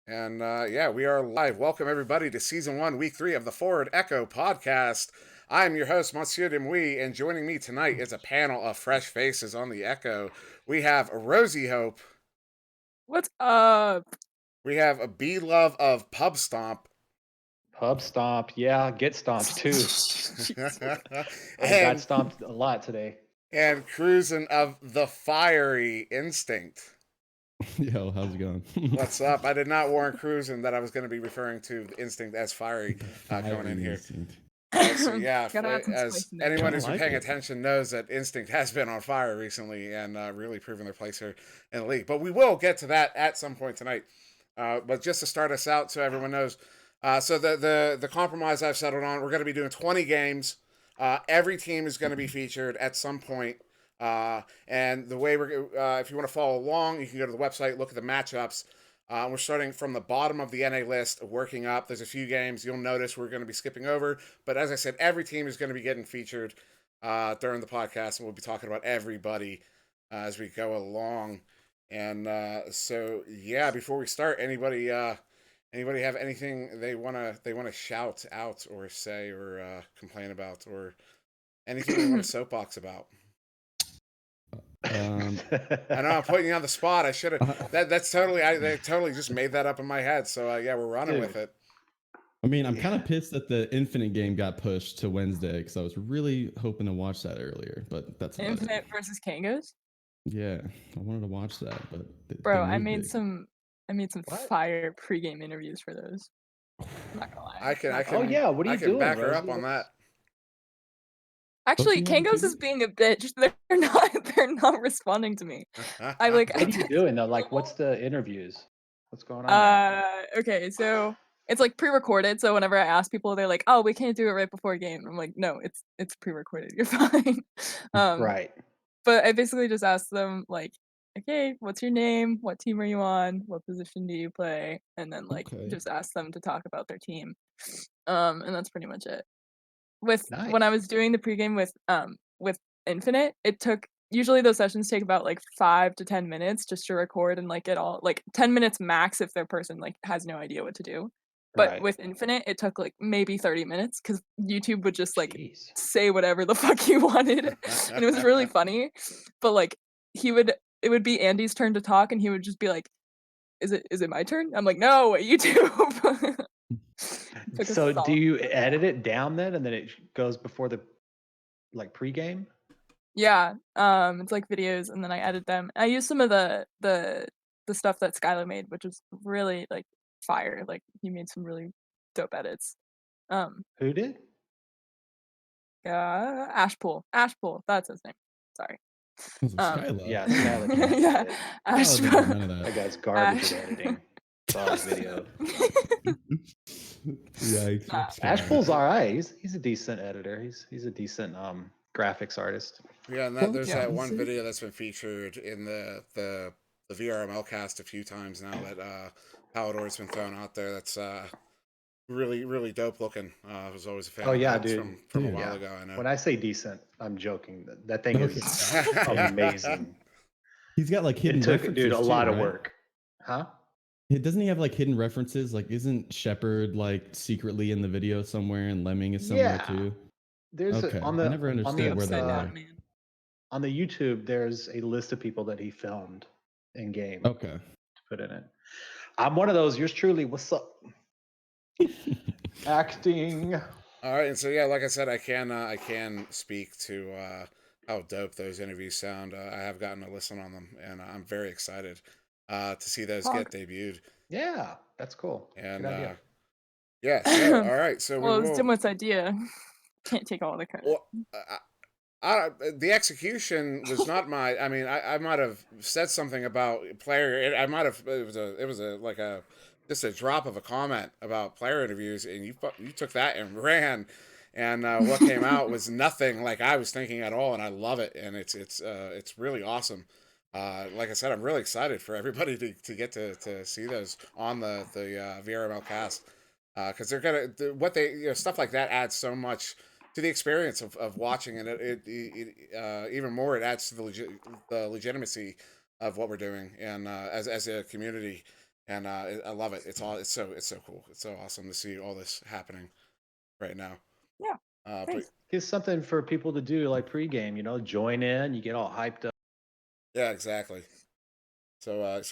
And yeah, we are live. Welcome everybody to season 1, week 3 of the Forward Echo podcast. I'm your host, Monsieur Demouy, and joining me tonight is a panel of fresh faces on the Echo. We have Rosie Hope. What's up? We have a B Love of Pub Stomp. Pub stomp, yeah, get stomped too. I got and stomped a lot today. and Cruisin' of the Fiery Instinct. Yo, how's it going? What's up? I did not warn Cruisin' that I was going to be referring to the Instinct as Fiery coming in here. So yeah, as anyone who's been paying attention knows that Instinct has been on fire recently and really proven their place here in the league. But we will get to that at some point tonight. But just to start us out, so everyone knows, so the compromise I've settled on, we're going to be doing 20 games. Every team is going to be featured at some point. And the way if you want to follow along, you can go to the website, look at the matchups. We're starting from the bottom of the NA list, working up. There's a few games you'll notice we're going to be skipping over. But as I said, every team is going to be getting featured during the podcast, and we'll be talking about everybody as we go along. And so, yeah, before we start, anybody have anything they wanna shout out or say or complain about or anything they want to soapbox about? I know I'm putting you on the spot. I should have. That's totally. They totally just made that up in my head. So yeah, we're running with it. I mean, I'm kind of pissed that the Infinite game got pushed to Wednesday because I was really hoping to watch that earlier, but that's Infinite versus Kangos. Yeah, I wanted to watch that, but bro, I made some fire pregame interviews for those. I'm not gonna lie. I can. Oh yeah, what are you doing? I can back Rosie? her up on that. Actually, Kangos is being a bitch. They're not responding to me. What are you doing though? Like, what's the interviews? What's going on? Okay, so it's like pre-recorded. So whenever I ask people, they're like, "Oh, we can't do it right before a game." I'm like, "No, it's pre-recorded. You're fine." Right. But I basically just asked them like, "Okay, what's your name? What team are you on? What position do you play?" And then just ask them to talk about their team. And that's pretty much it. When I was doing the pregame with Infinite, it took usually those sessions take about like 5 to 10 minutes just to record and like get all like 10 minutes max if their person like has no idea what to do. But with Infinite, it took like maybe 30 minutes because YouTube would just like say whatever the fuck he wanted. And it was really funny. But like it would be Andy's turn to talk and he would just be like, Is it my turn? I'm like, no, YouTube. So do you edit it down then and then it goes before the like pregame? Yeah. It's like videos and then I edit them. I use some of the stuff that Skylar made, which was really like fire. Like he made some really dope edits. Who did? Ashpool, that's his name. Sorry. Skylar. Yeah, Skylar. Yeah, Ashpool. That guy's garbage at editing. Saw his video. Yikes. Ashpool's all right. He's a decent editor. He's a decent graphics artist. Yeah, and there's that one video that's been featured in the VRML cast a few times now that Palador's been thrown out there. That's really, really dope looking. I was always a fan. Oh yeah, dude. From a while ago. I know. When I say decent, I'm joking. That thing is amazing. He's got like hidden references. Dude, a lot of work. Huh? Doesn't he have like hidden references? Like, isn't Shepard like secretly in the video somewhere, and Lemming is somewhere too? There's I never understood where they are. On the YouTube, there's a list of people that he filmed in game. Okay. To put in it. I'm one of those. Yours truly. What's up? Acting. All right, and so yeah, like I said, I can speak to how dope those interviews sound. I have gotten a listen on them, and I'm very excited to see those get debuted. Yeah, that's cool. And yeah, so, all right. So well, it was Dimwit's idea. Can't take all the credit. Well, the execution was not my. I mean, I might have said something about player. I might have. It was just a drop of a comment about player interviews, and you took that and ran, and what came out was nothing like I was thinking at all, and I love it, and it's really awesome. Like I said, I'm really excited for everybody to get to see those on the VRML cast because they're gonna stuff like that adds so much to the experience of watching, and it even more it adds to the legitimacy of what we're doing, and as a community. and I love it. It's so cool. It's so awesome to see all this happening right now. Yeah. But it's something for people to do like pregame. Join in. You get all hyped up. yeah, exactly. So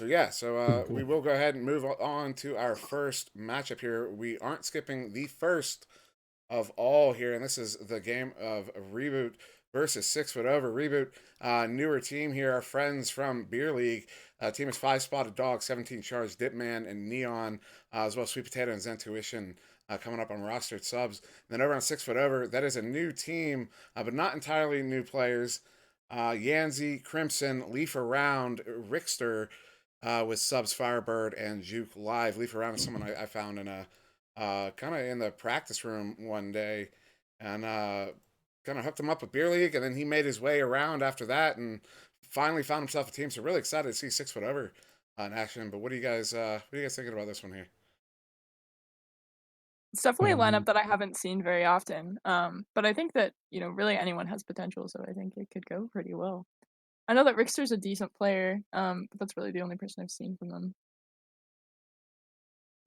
we will go ahead and move on to our first matchup here. We aren't skipping the first of all here, and this is the game of Reboot versus 6 Foot Over. Reboot, newer team here, our friends from Beer League. Team is 5 Spotted Dog, 17 Charged, Dipman, and Neon, as well as Sweet Potato and Zentuition coming up on rostered subs. And then over on 6 Foot Over, that is a new team, but not entirely new players. Yanzi, Crimson, Leaf Around, Rickster with subs Firebird and Juke Live. Leaf Around is someone I found in a kind of in the practice room one day, and kind of hooked him up with Beer League, and then he made his way around after that, and finally found himself a team. So really excited to see 6 Foot Over in action. But what are you guys thinking about this one here? It's definitely a lineup that I haven't seen very often. But I think that, really anyone has potential, so I think it could go pretty well. I know that Rickster's a decent player, but that's really the only person I've seen from them.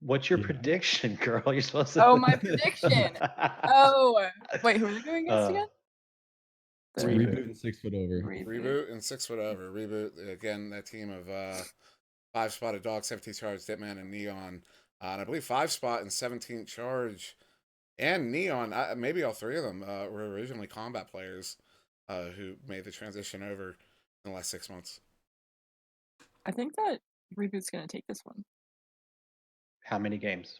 What's your prediction, girl? You're supposed to. Oh, my prediction. Oh, wait, who are they going against again? Reboot and 6 Foot Over. Reboot and 6 Foot Over. Reboot, again, that team of 5 Spotted Dog, 17 Charge, Dipman, and Neon. And I believe 5 Spot and 17 Charge and Neon, maybe all three of them were originally combat players who made the transition over in the last 6 months. I think that Reboot's going to take this one. How many games?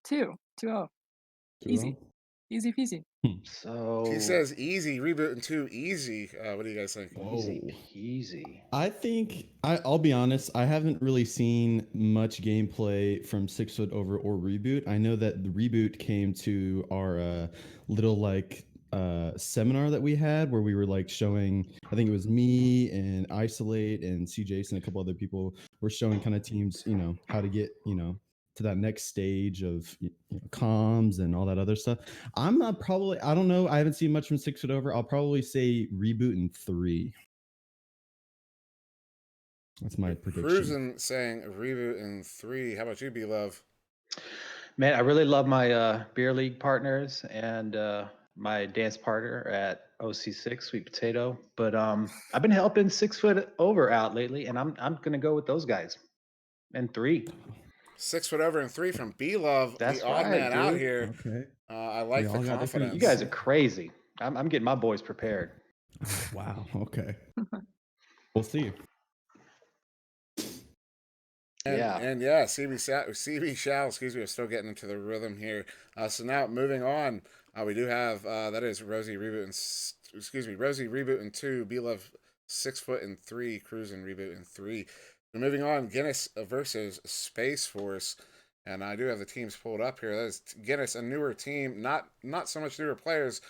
2. 2-0. Easy. Easy peasy. So he says easy, Reboot and 2 easy. What do you guys think? Easy peasy. I think I'll be honest. I haven't really seen much gameplay from 6 Foot Over or Reboot. I know that the Reboot came to our little seminar that we had where we were showing. I think it was me and Isolate and CJs and a couple other people were showing kind of teams, how to get to that next stage of comms and all that other stuff. I don't know. I haven't seen much from 6 Foot Over. I'll probably say Reboot in 3. That's my prediction. Cruising saying Reboot in 3. How about you, B-Love? Man, I really love my Beer League partners and my dance partner at OC6, Sweet Potato. But I've been helping 6 Foot Over out lately, and I'm gonna go with those guys. And 3. 6 Foot Over and 3 from B-Love, the odd man out here. Okay. I like the confidence. You guys are crazy. I'm getting my boys prepared. Wow. Okay. We'll see. And CB Shall, excuse me, we're still getting into the rhythm here. So now moving on, we do have that is Rosie Reboot and 2, B-Love 6 Foot and 3, Cruising Reboot and 3. So moving on, Guinness versus Space Force. And I do have the teams pulled up here. That is Guinness, a newer team, not so much newer players.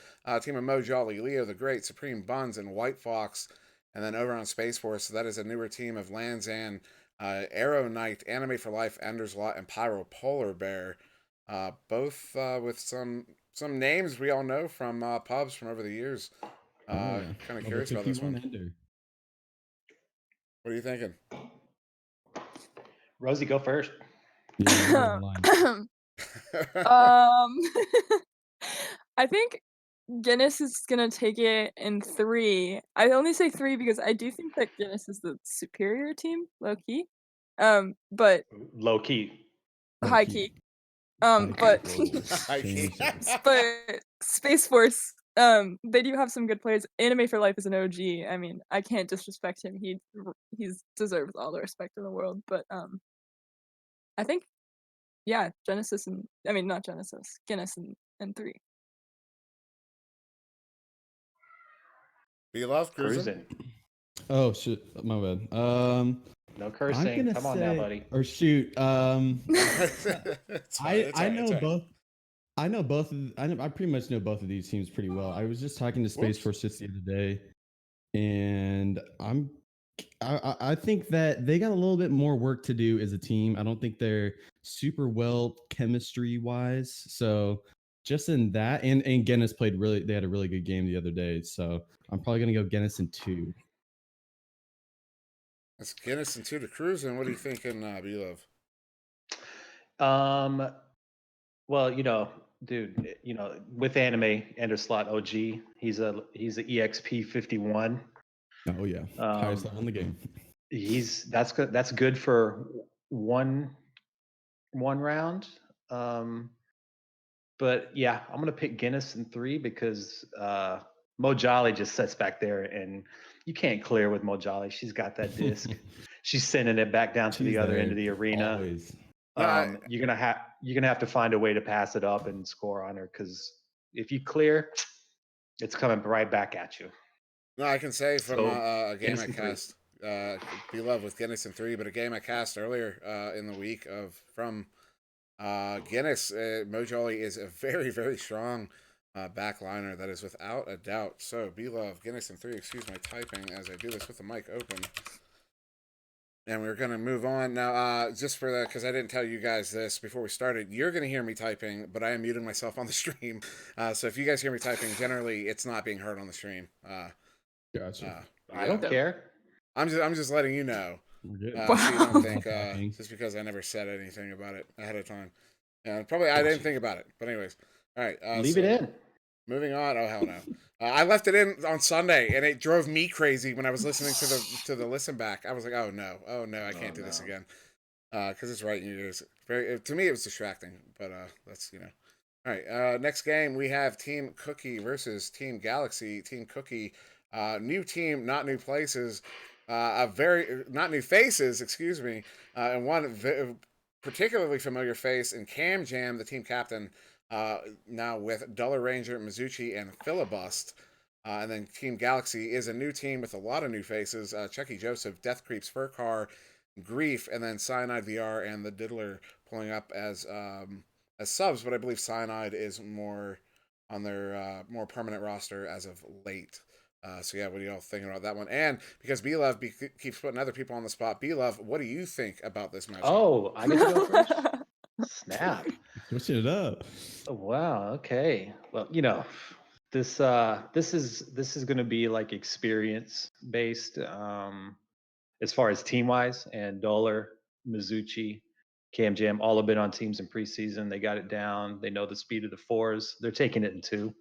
Team of Mo Jolly, Leo the Great, Supreme Buns, and White Fox. And then over on Space Force, that is a newer team of Lanzan, Arrow Knight, Anime for Life, Ender's Lot, and Pyro Polar Bear. Both with some names we all know from pubs from over the years. Kind of curious about this one. Ender. What are you thinking? Rosie, go first. Yeah, I think Guinness is gonna take it in 3. I only say 3 because I do think that Guinness is the superior team, low key. But low key. High key. But Space Force, they do have some good players. Anime for Life is an OG. I mean, I can't disrespect him. He's deserves all the respect in the world. But I think, yeah, Guinness and 3. B-Love cruising. Oh shit, my bad. No cursing. Come on now, buddy. Or shoot. I pretty much know both of these teams pretty well. I was just talking to Space Force just the other day, and I think that they got a little bit more work to do as a team. I don't think they're super well chemistry wise. So just in that, and Guinness they had a really good game the other day. So I'm probably gonna go Guinness in 2. That's Guinness and 2 to Cruising. What are you thinking, B-Love? Well, dude, with anime, Ender Slot OG, he's a EXP 51. Oh yeah, highest level in the game. That's good. That's good for one round. But yeah, I'm gonna pick Guinness in 3 because Mo Jolly just sits back there, and you can't clear with Mo Jolly. She's got that disc. She's sending it back down to the other end of the arena. Always. You're gonna have to find a way to pass it up and score on her, because if you clear, it's coming right back at you. No, I can say from a game I cast, B-Love with Guinness in 3, but a game I cast earlier in the week from Guinness. Mojolly is a very, very strong backliner. That is without a doubt. So, B-Love, Guinness in 3. Excuse my typing as I do this with the mic open. And we're going to move on now, just for that, because I didn't tell you guys this before we started. You're going to hear me typing, but I am muting myself on the stream. So if you guys hear me typing, generally it's not being heard on the stream. Gotcha. I don't care. I'm just letting you know. Wow. So you don't think just because I never said anything about it ahead of time. Probably I didn't think about it. But anyways, all right. Leave it in. Moving on. Oh hell no! I left it in on Sunday, and it drove me crazy when I was listening to the listen back. I was like, oh no, I can't do this again, because it's right in your ears. To me, it was distracting, but that's All right. Next game we have Team Cookie versus Team Galaxy. Team Cookie, new team, not new places. Not new faces. Excuse me, and one particularly familiar face in Cam Jam, the team captain. Now with Dollar Ranger, Mizuchi, and Filibust. And then Team Galaxy is a new team with a lot of new faces. Chucky Joseph, Death Creeps, Fur Car, Grief, and then Cyanide VR and the Diddler pulling up as subs, but I believe Cyanide is more on their more permanent roster as of late. So yeah, what are y'all thinking about that one? And because B-Love keeps putting other people on the spot, B-Love, what do you think about this matchup? Oh, I get to go first? Snap. Switching it up. Oh, wow. Okay. Well, this is going to be like experience based, as far as team wise, and Dollar, Mizuchi, Cam Jam, all have been on teams in preseason. They got it down. They know the speed of the 4s. They're taking it in 2.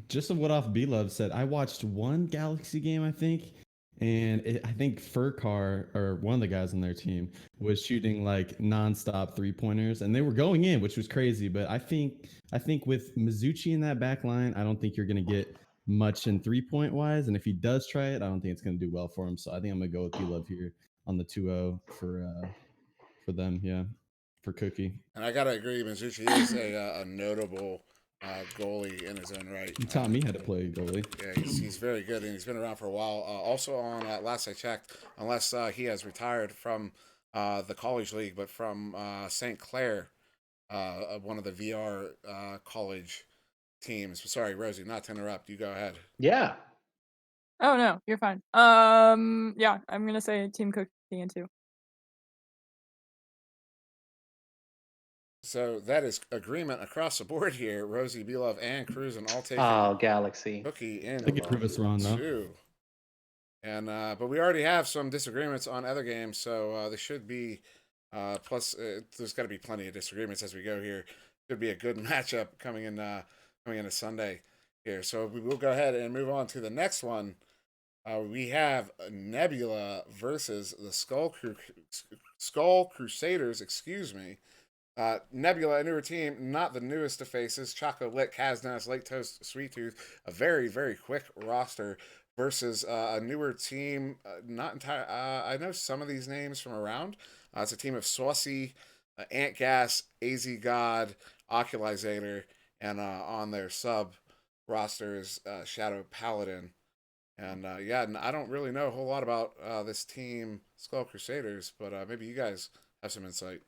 Just of what off B-Love said, I watched one Galaxy game, I think, and I think Fur Car, or one of the guys on their team, was shooting like nonstop 3-pointers, and they were going in, which was crazy. But I think with Mizuchi in that back line, I don't think you're gonna get much in 3-point wise. And if he does try it, I don't think it's gonna do well for him. So I think I'm gonna go with B-Love here on the 2-0 for them. Yeah, for Cookie. And I gotta agree, Mizuchi is a notable goalie in his own right. He taught me how to play goalie. Yeah, he's very good, and he's been around for a while. Also, on last I checked, unless he has retired from the college league, but from St. Clair, one of the VR college teams. Sorry, Rosie, not to interrupt. You go ahead. Yeah. Oh no, you're fine. Yeah, I'm gonna say Team Cookie in 2. So that is agreement across the board here. Rosie, B-Love, and Cruz, and all taking Galaxy. Cookie in. They could prove us wrong though. 2. And but we already have some disagreements on other games, so there should be plus there's got to be plenty of disagreements as we go here. Should be a good matchup coming into Sunday here. So we will go ahead and move on to the next one. We have Nebula versus the Skull Crusaders. Excuse me. Nebula, a newer team, not the newest of faces. Choco Lit, Kaznas, Lake Toast, Sweet Tooth, a very, very quick roster versus a newer team. Not entire. I know some of these names from around. It's a team of Saucy, Ant Gas, AZ God, Oculizator, and on their sub roster is Shadow Paladin. And yeah, I don't really know a whole lot about this team, Skull Crusaders, but maybe you guys have some insight.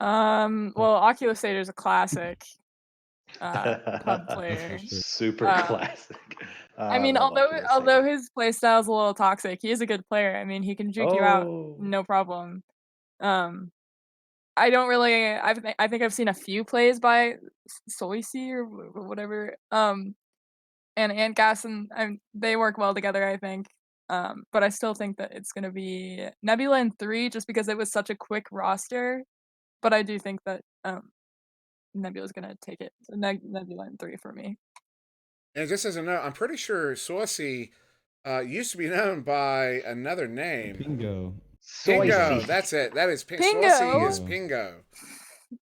Well, Oculisator is a classic pub player. Super classic. I mean, although his play style is a little toxic, he is a good player. I mean, he can juke you out, no problem. I don't really. I think I've seen a few plays by Soisi or whatever. and Gas and they work well together, I think. But I still think that it's gonna be Nebula and 3 just because it was such a quick roster. But I do think that Nebula's gonna take it. So Nebula and 3 for me. And just as a note, I'm pretty sure Saucy used to be known by another name. Pingo. Pingo. That's it. That is Pingo. Saucy is Pingo.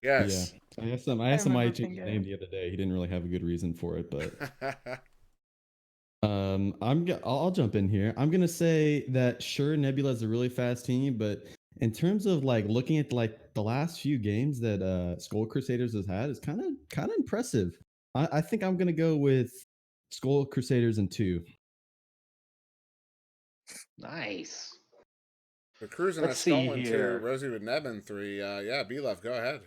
Yes. Yeah. I asked somebody to change his name the other day. He didn't really have a good reason for it, but I'll jump in here. I'm gonna say that sure, Nebula is a really fast team, but in terms of like looking at like the last few games that Skull Crusaders has had, it's kind of impressive. I think I'm gonna go with Skull Crusaders in 2. Nice. We're cruising a Skull in 2, Rosie with Neb in 3. Yeah, B-Love, go ahead.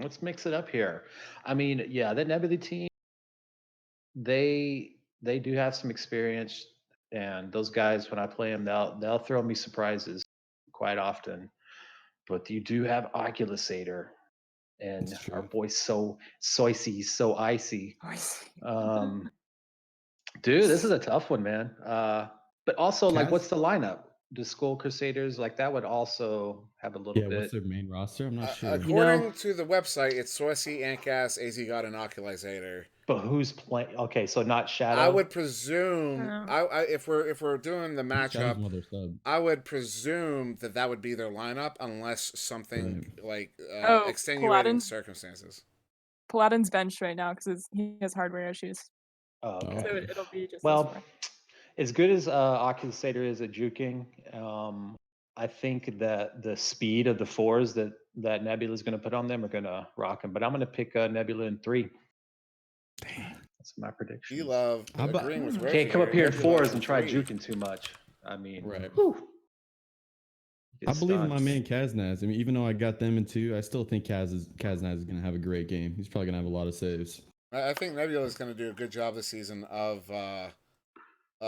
Let's mix it up here. I mean, yeah, the Nebula team, they do have some experience, and those guys, when I play them, they'll throw me surprises quite often. But you do have Oculusator, and our boy so icy. Dude, this is a tough one, man. But also, like, what's the lineup? The Skull Crusaders, like that would also have a little bit. Yeah, what's their main roster? I'm not sure. According to the website, it's Saucy, Antgas, AZ God, and Oculusator. But who's playing? Okay, so not Shadow. I would presume, if we're doing the matchup, I would presume that would be their lineup, unless something like extenuating circumstances. Paladin's benched right now because he has hardware issues. Oh, okay. So it'll be just as good as Oculusator is at juking, I think that the speed of the 4s that Nebula is going to put on them are going to rock them. But I'm going to pick Nebula in 3. Damn. That's my prediction. You love agreeing with Rosie. Can't come up here in 4s and try juking too much. I mean, I believe in my man Kaznaz. I mean, even though I got them in 2, I still think Kaznaz is going to have a great game. He's probably going to have a lot of saves. I think Nebula is going to do a good job this season of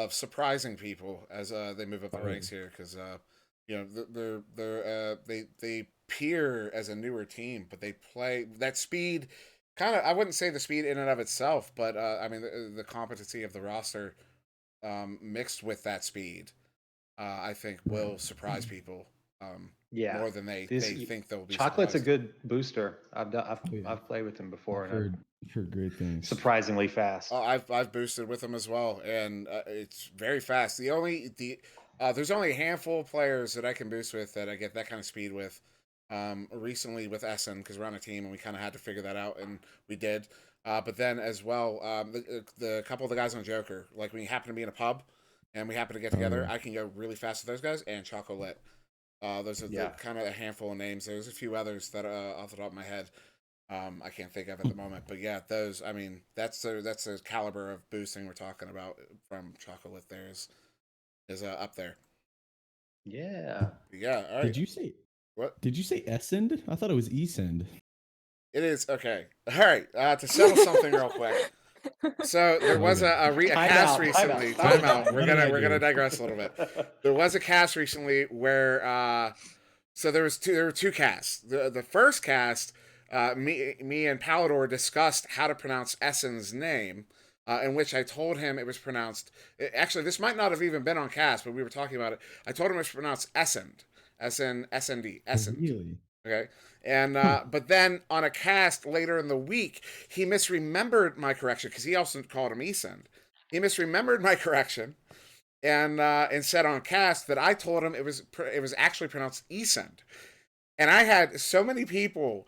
surprising people as they move up the ranks here, because they appear as a newer team, but they play that speed. Kind of, I wouldn't say the speed in and of itself, but I mean the competency of the roster mixed with that speed, I think will surprise people. More than they think they'll be. Chocolate's surprised. a good booster. I've played with him before, and I've heard great things. Surprisingly fast. Oh, I've boosted with him as well, and it's very fast. There's only a handful of players that I can boost with that I get that kind of speed with. Recently with Essen, because we're on a team and we kind of had to figure that out, and we did. But then as well, the couple of the guys on Joker, like when you happen to be in a pub and we happen to get together, I can go really fast with those guys, and Chocolate. Those are the kind of a handful of names. There's a few others that off the top of my head I can't think of at the moment. But yeah, those, I mean, that's the caliber of boosting we're talking about from Chocolate. There is up there. Yeah. Yeah. All right. Did you say what? Did you say Essend? I thought it was Easend. It is okay. All right. To settle something real quick. So there was a cast recently. Time out. We're gonna digress a little bit. There was a cast recently where so there were two casts. The first cast, me and Palador discussed how to pronounce Essen's name, in which I told him it was pronounced. Actually, this might not have even been on cast, but we were talking about it. I told him it was pronounced Essend, SND, Essend. Really? Okay. And but then on a cast later in the week, he misremembered my correction, because he also called him Esend. He misremembered my correction, and said on cast that I told him it was actually pronounced Esend. And I had so many people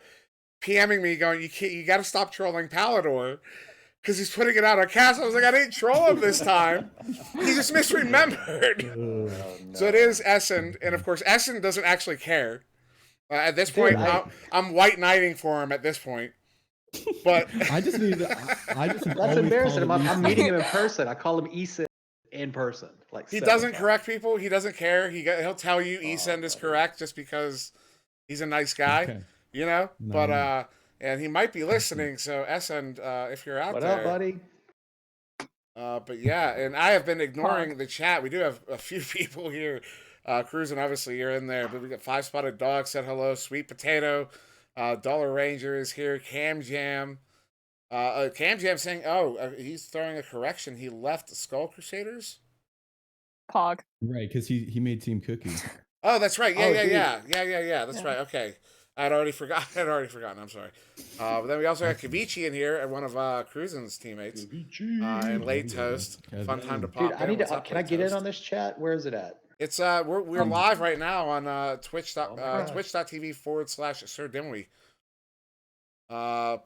PMing me going, you got to stop trolling Palador, because he's putting it out on cast. I was like, I didn't troll him this time. He just misremembered. Oh, no. So it is Essend, and of course Essend doesn't actually care. At this point, I'm white knighting for him at this point. But I just that's embarrassing. I'm meeting him in person. I call him Esend in person. Like he doesn't correct people. He doesn't care. He'll tell you Esend is correct just because he's a nice guy, okay. You know. No. But and he might be listening. So Essend, if you're out there, what up, buddy? But yeah, and I have been ignoring the chat. We do have a few people here. Cruising, obviously, you're in there, but we got 5-Spotted Dog said hello. Sweet Potato, Dollar Ranger is here. Cam Jam, Cam Jam saying, he's throwing a correction. He left Skull Crusaders. Pog. Right, because he made Team Cookie. Oh, that's right. Oh, Yeah. That's right. Okay, I'd already forgotten. I'm sorry. But then we also got Kavichi in here, and one of Cruisen's teammates, and Late Toast. Fun time to pop Dude, I in. need What's to. up, Can I Late get in Toast? on this chat? Where is it at? It's we're live right now on gosh. twitch.tv/Sir Dimwee.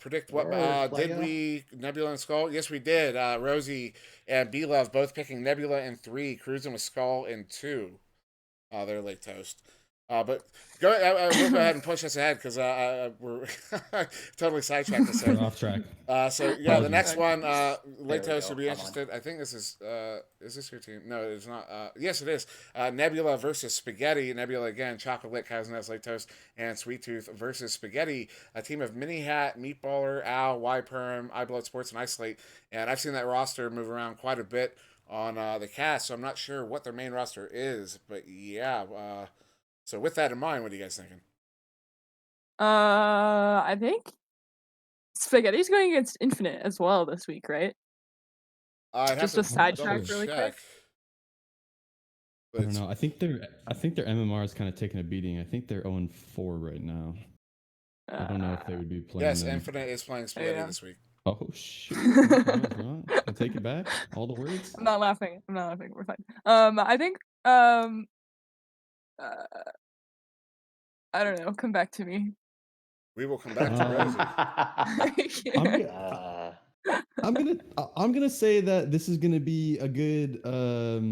Predict what Word, did playa. we Nebula and Skull? Yes, we did. Rosie and B Love both picking Nebula in 3, Cruising with Skull in 2. They're Late Toast. But we'll go ahead and push us ahead because we're totally sidetracked this We're off track. So yeah, the next one, Late There we Toast go. would be interested. I think this is this your team? No, it's not. Yes, it is. Nebula versus Spaghetti. Nebula again, Chocolate, Kazanez, Late Toast, and Sweet Tooth versus Spaghetti. A team of Mini Hat, Meatballer, Al, Y Perm, iBlood Sports, and Isolate. And I've seen that roster move around quite a bit on the cast, so I'm not sure what their main roster is, but yeah. So with that in mind, what are you guys thinking? I think Spaghetti's going against Infinite as well this week, right? Just a sidetrack really quick. I don't know. I think their MMR is kind of taking a beating. I think they're 0-4 right now. I don't know if they would be playing. Yes, them. Infinite is playing Spaghetti this week. Oh shit! I take it back. All the words. I'm not laughing. We're fine. I think I don't know. Come back to me. We will come back to Rosie. I'm gonna say that this is gonna be a good. I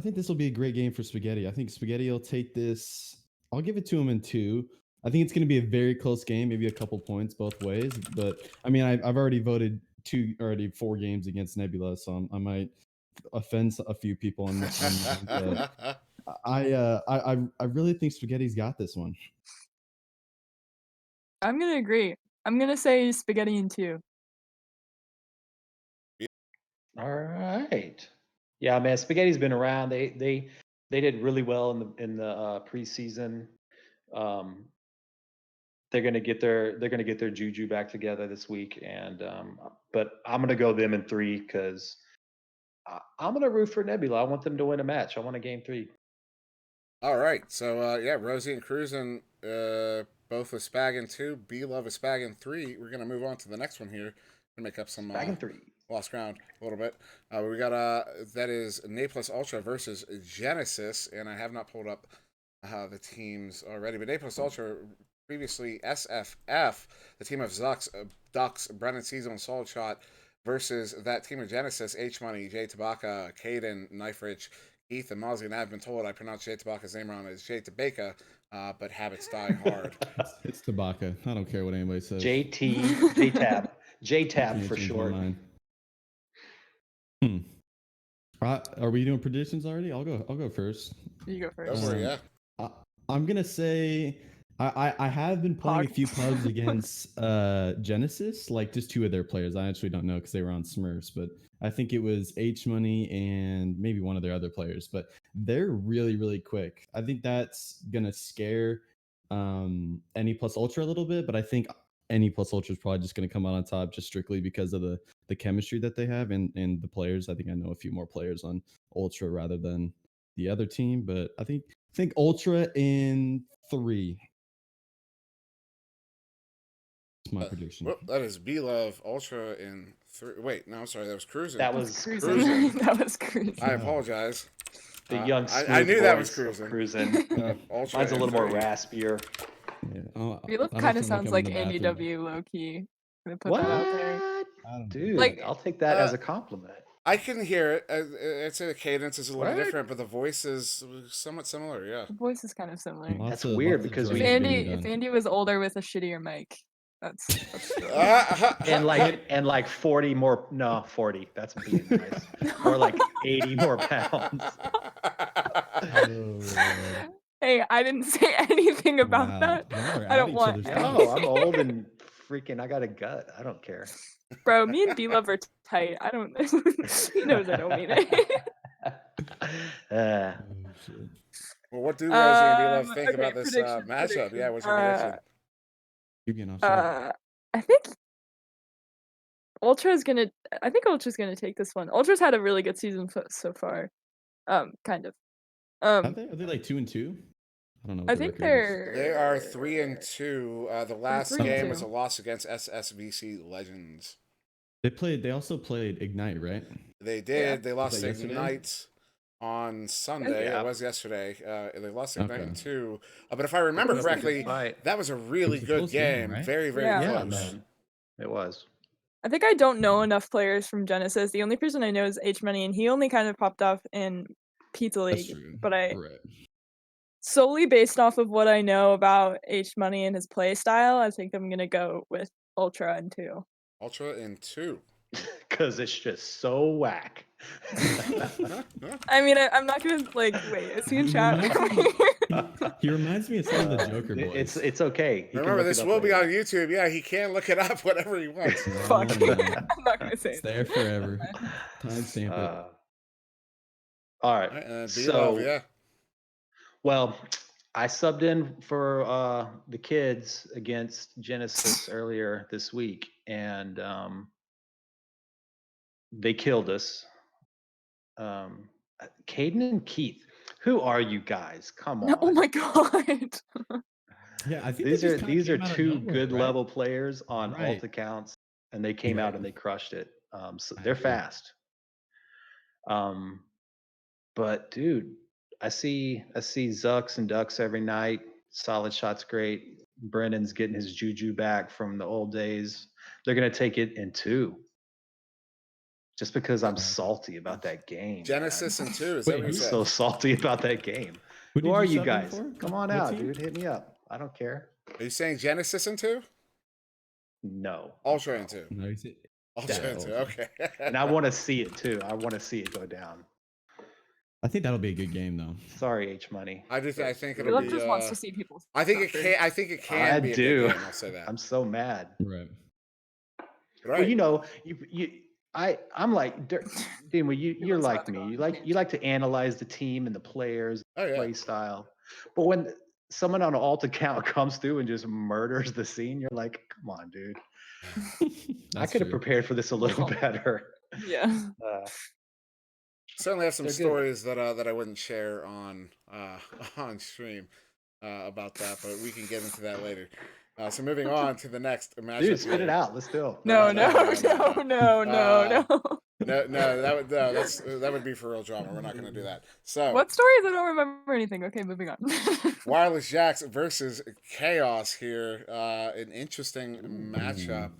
think this will be a great game for Spaghetti. I think Spaghetti will take this. I'll give it to him in 2. I think it's gonna be a very close game, maybe a couple points both ways. But I mean, I've already voted 4 games against Nebula, so I might offend a few people on but I really think Spaghetti's got this one. I'm gonna agree. I'm gonna say Spaghetti in 2. All right. Yeah, man, Spaghetti's been around. They did really well in the preseason. They're gonna get their juju back together this week, and but I'm gonna go them in 3 because I'm gonna root for Nebula. I want them to win a match. I want a game 3. All right, so yeah, Rosie and Cruisin, both with Spag in 2, B Love with Spag in 3. We're gonna move on to the next one here to make up some Spag in 3. Lost ground a little bit. We got that is Na Plus Ultra versus Genesis, and I have not pulled up the teams already, but Na Plus Ultra previously SFF, the team of Zux, Ducks, Brennan Cecil, and Solid Shot versus that team of Genesis, H Money, Jay Tabaka, Caden, Knife Rich, Keith, and Mozzie. And I've been told I pronounce Jay Tabaka's name wrong as Jay Tabaka, but habits die hard. It's Tabaka. I don't care what anybody says. JTab. JTab for short. Are we doing predictions already? I'll go first. You go first. Go for it, yeah. I'm gonna say I have been playing a few pubs against Genesis, like just 2 of their players. I actually don't know because they were on Smurfs, but I think it was H Money and maybe one of their other players. But they're really, really quick. I think that's gonna scare NE Plus Ultra a little bit, but I think NE Plus Ultra is probably just gonna come out on top just strictly because of the chemistry that they have and the players. I think I know a few more players on Ultra rather than the other team, but I think Ultra in 3. That's my prediction. Well, that is B Love Ultra in 3. Wait, no, I'm sorry, that was Cruising. That was Cruising. That was Cruising. I apologize. The young I knew that was Cruising. Mine's a little more raspier. Yeah. B Love kind of sounds like Andy W. Low key. What? Out there. Dude, like, I'll take that as a compliment. I can hear it. I'd say the cadence is a little different, but the voice is somewhat similar. Yeah, the voice is kind of similar. That's weird because if Andy was older with a shittier mic, that's and like 40 more. No, 40. That's being nice. Or like 80 more pounds. Hey, I didn't say anything about that. I don't want. No, I'm old and freaking. I got a gut. I don't care. Bro, me and B-Love are tight. I don't. He knows I don't mean it. Well, what do Rosie and B-Love think about this matchup? Yeah, what's your prediction? I think Ultra's gonna. I think Ultra's gonna take this one. Ultra's had a really good season so far. Kind of. Are they like 2-2? I don't know what I the think record is. They are 3-2. The last 3-2. game was a loss against SSVC Legends. They also played Ignite, right? They did. Yeah. They lost to yesterday? Ignite on Sunday. Yeah. It was yesterday. They lost to Ignite in Okay. 2. But if I remember was a good correctly, fight. that was a really It was a good close game, game. right? Very, very Yeah. Yeah, close. man. It was. I think I don't know enough players from Genesis. The only person I know is H Money, and he only kind of popped off in Pizza That's League. true. But I Right. solely based off of what I know about H Money and his play style, I think I'm gonna go with Ultra in 2. Ultra in 2. Because it's just so whack. I mean, I'm not gonna like wait. Is he in chat? He reminds me of some of the Joker boys. It's okay. He can Remember, look it this up will be later. on YouTube. Yeah, he can look it up whatever he wants. Fuck. No. I'm not gonna say It's it. there forever. Timestamp it. All right. B-Love, yeah. Well, I subbed in for the kids against Genesis earlier this week, and they killed us. Caden and Keith, who are you guys? Come on. Oh my god. Yeah, I think These are out of two nowhere, good right? level players on Right. alt accounts, and they came out Right. and they crushed it. So I they're agree. fast. But dude, I see Zucks and Ducks every night. Solid shots, great. Brennan's getting his juju back from the old days. They're gonna take it in 2. Just because I'm salty about that game. Genesis man. in 2. Is Wait, that what I'm you said? so salty about that game. Who Who did are you you sub in guys? for? Come on What out, team? dude. Hit me up. I don't care. Are you saying Genesis in 2? No. Ultra in 2. No, he's Ultra Yeah, in 2. Ultra. Okay. And I want to see it too. I want to see it go down. I think that'll be a good game though. Sorry, H Money. I think it'll Philip be. just wants to see people. I think it suffer. can. I think it can I be a do. good game. I'll say that. I'm so mad. Right. Right. Well, you know, I'm like, Dima, you're Everyone's like about to go me. on You like to analyze the team and the players, Oh, yeah. play style. But when someone on an alt account comes through and just murders the scene, you're like, come on, dude. I could have prepared for this a little better. Yeah. Certainly have some They're good. stories that I wouldn't share on on stream about that, but we can get into that later. So moving on to the next matchup. Dude, spit here. it out. Let's do it. No. That would be for real drama. We're not going to do that. So What stories? I don't remember anything. Okay, moving on. Wireless Jacks versus Chaos here. An interesting matchup.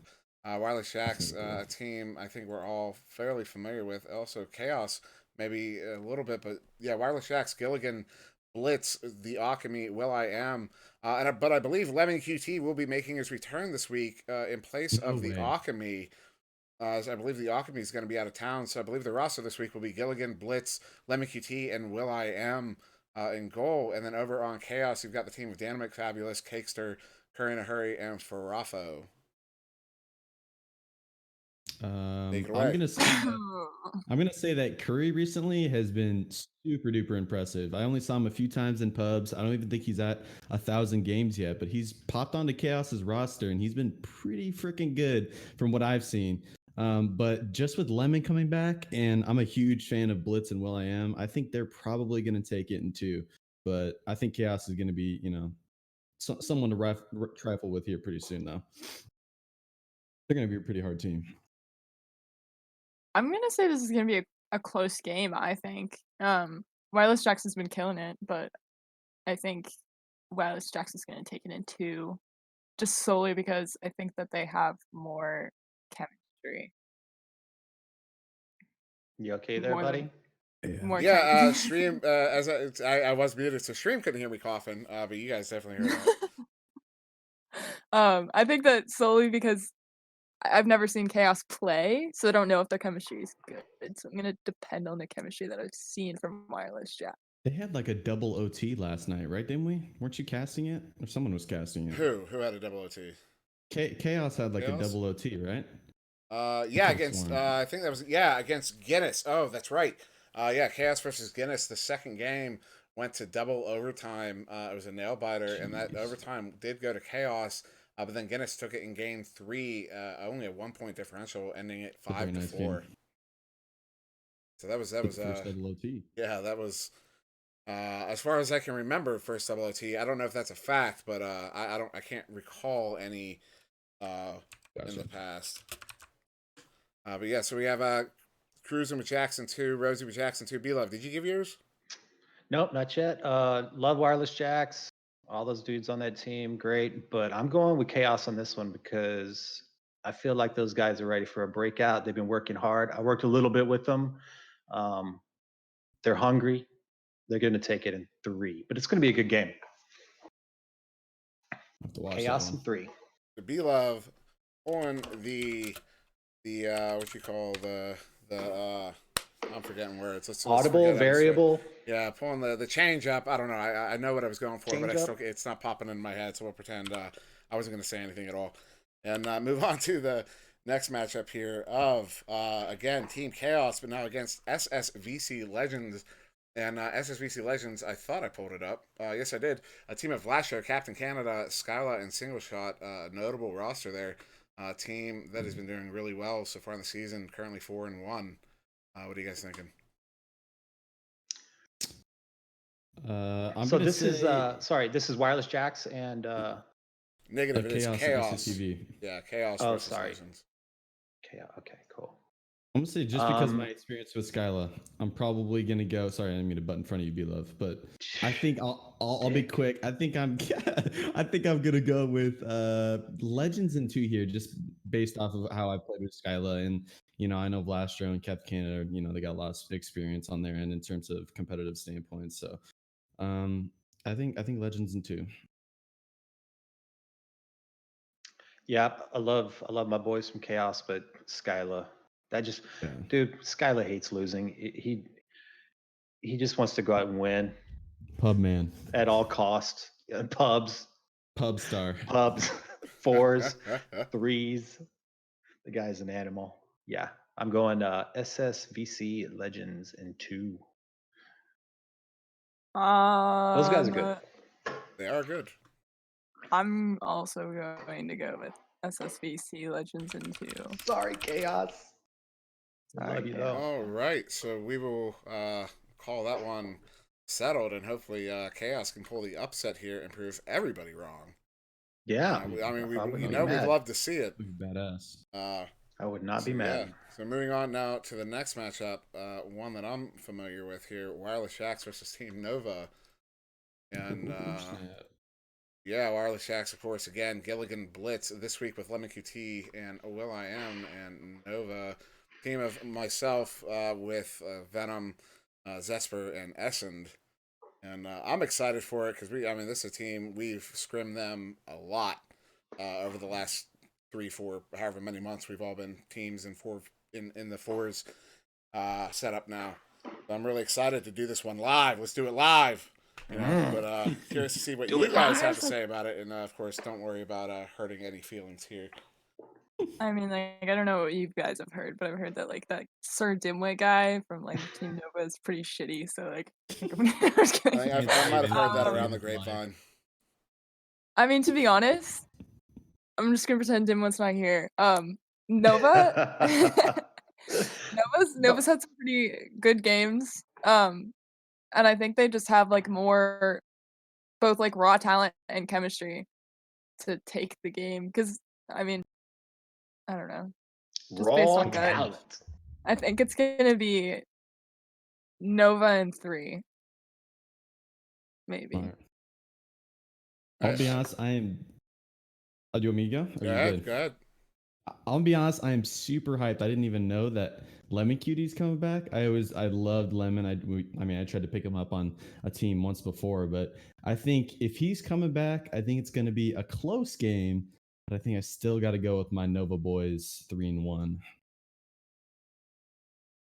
Wireless Jacks, a team I think we're all fairly familiar with. Also Chaos, maybe a little bit, but yeah, Wireless Jacks, Gilligan, Blitz, the Alchemy, Will I Am, but I believe Lemon QT will be making his return this week in place of the Alchemy. As I believe the Alchemy is going to be out of town, so I believe the roster this week will be Gilligan, Blitz, Lemon QT, and Will I Am in goal. And then over on Chaos, you've got the team of Dynamic, Fabulous, Cakester, Curry in a Hurry, and Farafo. I'm gonna say that Curry recently has been super duper impressive. I only saw him a few times in pubs. I don't even think he's at 1,000 games yet, but he's popped onto Chaos's roster and he's been pretty freaking good from what I've seen. But just with Lemon coming back, and I'm a huge fan of Blitz and Will I Am, I think they're probably going to take it in 2. But I think Chaos is going to be, someone to trifle with here pretty soon, though. They're going to be a pretty hard team. I'm gonna say this is gonna be a close game. I think Wireless Jacks has been killing it, but I think Wireless Jacks is gonna take it in 2, just solely because I think that they have more chemistry. You okay there, buddy? Yeah, Stream, as I was muted, so Stream couldn't hear me coughing, but you guys definitely heard that. I think that solely because I've never seen Chaos play, so I don't know if their chemistry is good. So I'm gonna depend on the chemistry that I've seen from Wireless Jack. They had like a double OT last night, right? Didn't we? Weren't you casting it, or someone was casting it? Who had a double OT? Chaos had like a double OT, right? Yeah, against I think that was against Guinness. Oh, that's right. Yeah, Chaos versus Guinness. The second game went to double overtime. It was a nail biter, and that overtime did go to Chaos. but then Guinness took it in game 3, only a 1-point differential, ending it 5-4. Nice game. So that was first double OT. Yeah, that was as far as I can remember, first double OT. I don't know if that's a fact, but I can't recall any in the past. But yeah, so we have Cruising with Jackson 2, Rosie with Jackson 2. B-Love, did you give yours? Nope, not yet. Love Wireless Jacks. All those dudes on that team, great. But I'm going with Chaos on this one because I feel like those guys are ready for a breakout. They've been working hard. I worked a little bit with them. They're hungry. They're going to take it in 3, but it's going to be a good game. Chaos in 3. The B-Love on the what you call the I'm forgetting words. Let's Audible, variable. Yeah, pulling the change up. I don't know. I know what I was going for, but it's not popping in my head, so we'll pretend I wasn't going to say anything at all. And move on to the next matchup here of, again, Team Chaos, but now against SSVC Legends. And SSVC Legends, I thought I pulled it up. Yes, I did. A team of Vlasho, Captain Canada, Skyla, and Single Shot. Notable roster there. Team that has been doing really well so far in the season, currently 4-1. What are you guys thinking? This is Wireless Jacks and negative. It is Chaos. Yeah, Chaos. Oh, sorry. Legends. Chaos. Okay, cool. I'm gonna say just because of my experience with Skyla, I'm probably gonna go. Sorry, I didn't mean to butt in front of you, B-Love, but I think I'll be quick. I think I'm gonna go with Legends in 2 here, just based off of how I played with Skyla, and I know Vlastro and Captain Canada, they got a lot of experience on their end in terms of competitive standpoints. So, I think Legends in 2. Yeah, I love my boys from Chaos, but Skyla. Dude, Skyla hates losing. He just wants to go out and win. Pub man. At all costs. Pubs. Pub star. Pubs. 4s. 3s. The guy's an animal. Yeah. I'm going SSVC Legends in 2. Those guys are good. They are good. I'm also going to go with SSVC Legends in 2. Sorry, Chaos. I love you though. All right, so we will call that one settled, and hopefully Chaos can pull the upset here and prove everybody wrong. Yeah, I mean, we'd love to see it. Badass. I would not be mad. Yeah. So moving on now to the next matchup, one that I'm familiar with here: Wireless Jacks versus Team Nova, and yeah, Wireless Jacks, of course. Again, Gilligan Blitz this week with Lemon QT and Will.i.am, and Nova. Team of myself with Venom, Zesper, and Essend. And I'm excited for it because this is a team, we've scrimmed them a lot over the last 3-4, however many months we've all been teams in the 4s set up now. So I'm really excited to do this one live. Let's do it live. But curious to see what you guys have to say about it. And of course, don't worry about hurting any feelings here. I mean, I don't know what you guys have heard, but I've heard that that Sir Dimwit guy from Team Nova is pretty shitty. So I might have heard that around the grapevine. I mean, to be honest, I'm just gonna pretend Dimwit's not here. Nova, Nova's had some pretty good games. And I think they just have more, both raw talent and chemistry to take the game. Because I don't know. Just raw based on talent. I think it's gonna be Nova in 3. Maybe. Right. I'll be honest, I am. Do you want me to go? Go ahead. I'll be honest, I am super hyped. I didn't even know that Lemon Cutie's coming back. I loved Lemon. I tried to pick him up on a team once before, but I think if he's coming back, I think it's going to be a close game. But I think I still got to go with my Nova boys 3-1.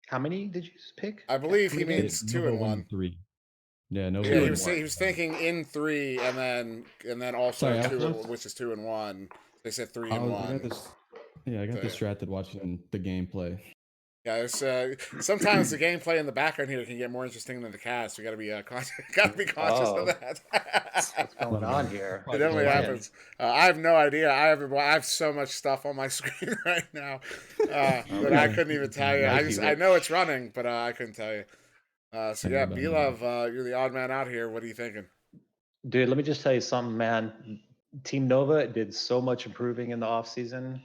How many did you pick? I believe he means 2-1. 3. Yeah, Nova. Yeah, he was thinking in 3 and then also 2, which is 2-1. They said 3-1. I got distracted watching the gameplay. Yeah, it's, sometimes the gameplay in the background here can get more interesting than the cast. We got to be conscious of that. What's going on here? It definitely happens. I have no idea. I have so much stuff on my screen right now that I couldn't even tell you. I know it's running, but I couldn't tell you. So yeah, B-Love, you're the odd man out here. What are you thinking? Dude, let me just tell you something, man. Team Nova did so much improving in the off season.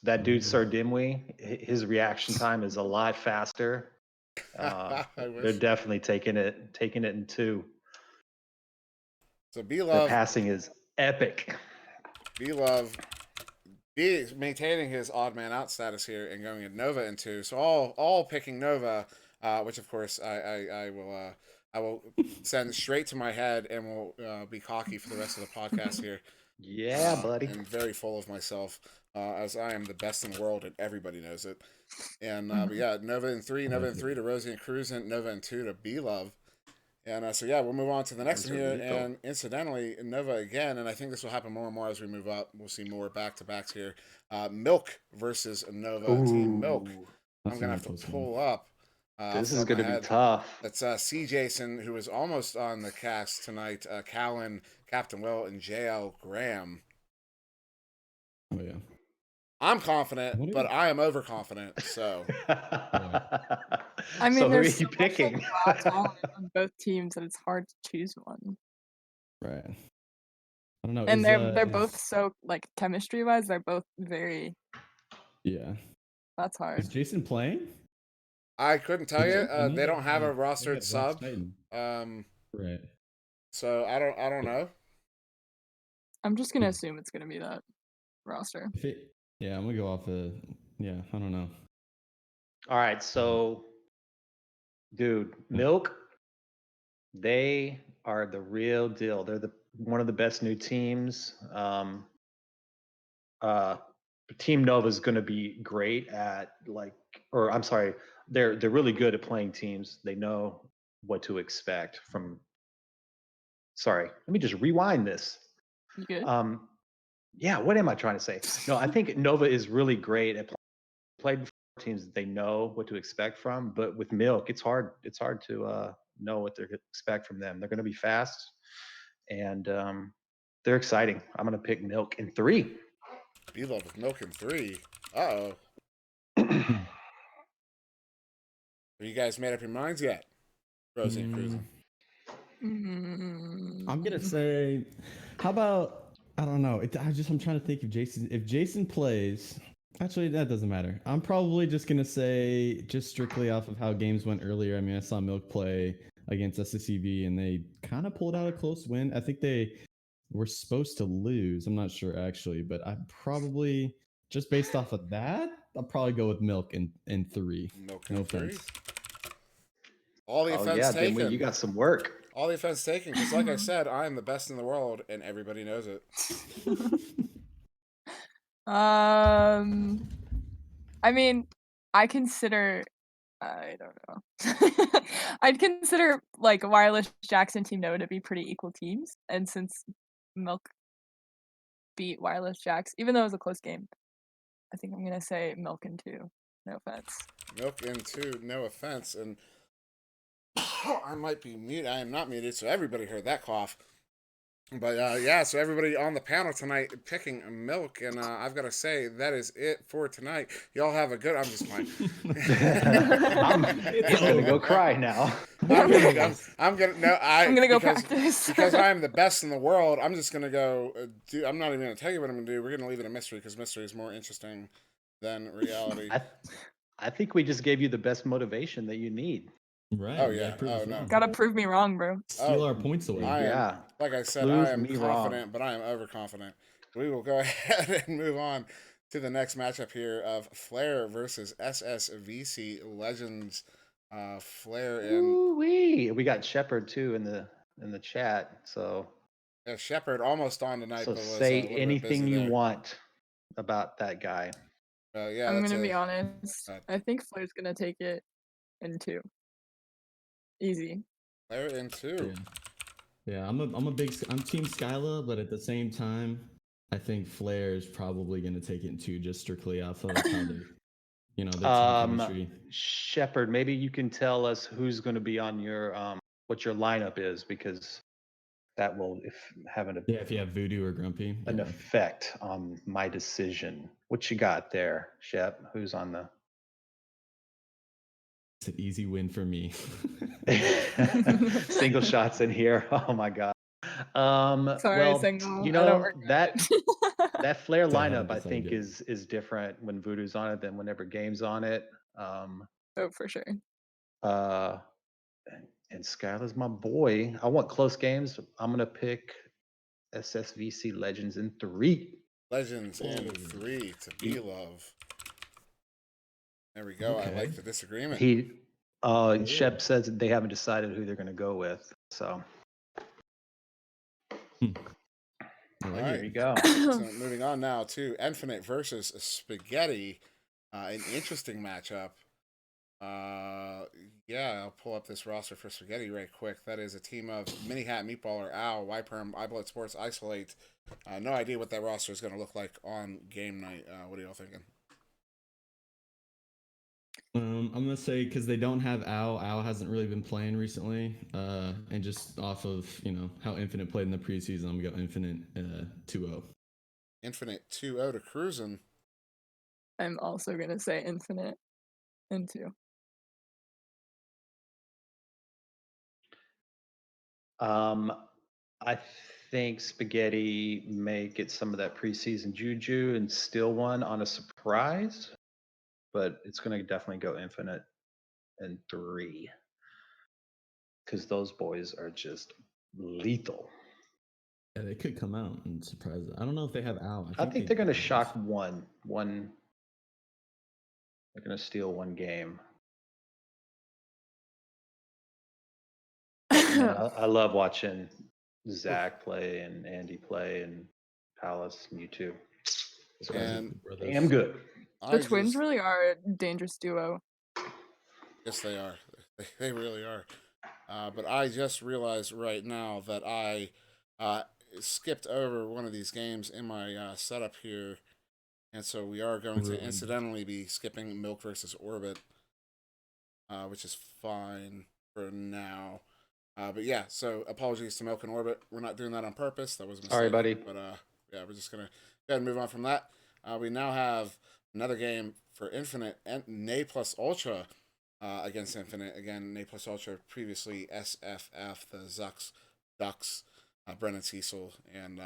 That dude Sir Dimwee, his reaction time is a lot faster. They're definitely taking it in two. So B-Love, their passing is epic. B-Love is maintaining his odd man out status here and going at Nova in 2. So all picking Nova, which of course I will send straight to my head and will be cocky for the rest of the podcast here. Yeah, buddy. And very full of myself, as I am the best in the world and everybody knows it. And but yeah, Nova in 3 to Rosie and Cruz, and Nova in 2 to B-Love. And so yeah, we'll move on to the next one here. And incidentally, Nova again, and I think this will happen more and more as we move up. We'll see more back-to-backs here. Milk versus Nova. Team Milk. I'm going to have to pull up. This is going to be tough. That's C. Jason, who was almost on the cast tonight. Callan, Captain Will, and JL Graham. Oh, yeah. I'm confident, but I am overconfident. So, I mean, so who are there's you picking? Raw talent on both teams, and it's hard to choose one. Right. I don't know. And they're both so like chemistry wise, they're both very. Yeah. That's hard. Is Jason playing? I couldn't tell you. They don't have a rostered sub. Right. So I don't know. I'm just gonna assume it's gonna be that roster. Yeah, I'm gonna go off I don't know. All right, so dude, Milk, they are the real deal. They're one of the best new teams. Team Nova is going to be great at they're really good at playing teams. They know what to expect from. Sorry, let me just rewind this. You good? Yeah, what am I trying to say? No, I think Nova is really great at playing teams that they know what to expect from. But with Milk, it's hard to know what to expect from them. They're going to be fast, and they're exciting. I'm going to pick Milk in 3. B-Love with Milk in 3. Uh-oh. Have you guys made up your minds yet? Rosie and Cruising. I'm gonna say, how about, I don't know. I'm trying to think if Jason plays. Actually, that doesn't matter. I'm probably just gonna say, just strictly off of how games went earlier. I mean, I saw Milk play against SSCV, and they kind of pulled out a close win. I think they were supposed to lose. I'm not sure actually, but I probably, just based off of that, I'll probably go with Milk in 3. Milk in 3. All the offense taken. Dimwee, you got some work. All the offense taken, because like I said, I am the best in the world, and everybody knows it. I mean, I don't know. I'd consider like Wireless Jax and Team Nova to be pretty equal teams, and since Milk beat Wireless Jax, even though it was a close game, I think I'm gonna say Milk in 2. No offense. Milk in 2, no offense, and I might be muted. I am not muted, so everybody heard that cough. But yeah, so everybody on the panel tonight picking Milk, and I've got to say that is it for tonight. Y'all have a good. I'm just playing. I'm gonna go cry now. I'm gonna go practice because I'm the best in the world. I'm just gonna go. I'm not even gonna tell you what I'm gonna do. We're gonna leave it a mystery because mystery is more interesting than reality. I think we just gave you the best motivation that you need. Right. Oh yeah. Oh no. Gotta prove me wrong, bro. Steal our points away. Like I said, I am confident, but I am overconfident. We will go ahead and move on to the next matchup here of Flair versus SSVC Legends. Flair and we got Shepard too in the chat. So yeah, Shepard almost on tonight. So say anything you want about that guy. Yeah, I'm gonna be honest. I think Flair's gonna take it in 2. Easy. Flair in 2. Yeah, I'm Team Skyla, but at the same time, I think Flair is probably going to take it in 2 just strictly off of how they, their team chemistry. Shepard, maybe you can tell us who's going to be on your what your lineup is, because that will if you have Voodoo or Grumpy, an effect on my decision. What you got there, Shep? Who's on the? It's an easy win for me. Single shots in here. Oh my god. Sorry, well, single. you I don't know regret that Flair So I haven't lineup, I think, decided is different when Voodoo's on it than whenever Game's on it. Oh, for sure. And Skylar's my boy. I want close games. I'm gonna pick SSVC Legends in 3. Legends in 3 to be love. There we go. Okay. I like the disagreement. Shep says they haven't decided who they're gonna go with. So All right. There you go. So moving on now to Infinite versus Spaghetti. An interesting matchup. Yeah, I'll pull up this roster for Spaghetti right quick. That is a team of Mini Hat, Meatballer, Owl, Yperm, iBlood Sports, Isolate. No idea what that roster is going to look like on game night. What are y'all thinking? I'm gonna say because they don't have Al. Al hasn't really been playing recently, and just off of how Infinite played in the preseason, I'm gonna go Infinite 2-0. Infinite 2-0 to Cruisin'. I'm also gonna say Infinite in 2. I think Spaghetti may get some of that preseason juju and steal one on a surprise, but it's going to definitely go Infinite in 3 because those boys are just lethal. Yeah, they could come out and surprise. I don't know if they have Al. I think they're going to shock one. They're going to steal one game. I love watching Zach play and Andy play and Palace and you too. And damn good. The Twins really are a dangerous duo. Yes, they are. They really are. But I just realized right now that I skipped over one of these games in my setup here. And so we are going to incidentally be skipping Milk versus Orbit, which is fine for now. But yeah, so apologies to Milk and Orbit. We're not doing that on purpose. That was a mistake. Sorry, buddy. But yeah, we're just going to go ahead and move on from that. We now have another game for Infinite and Nay plus Ultra against Infinite. Again, Nay plus Ultra, previously SFF, the Zucks, Ducks, Brennan Cecil, and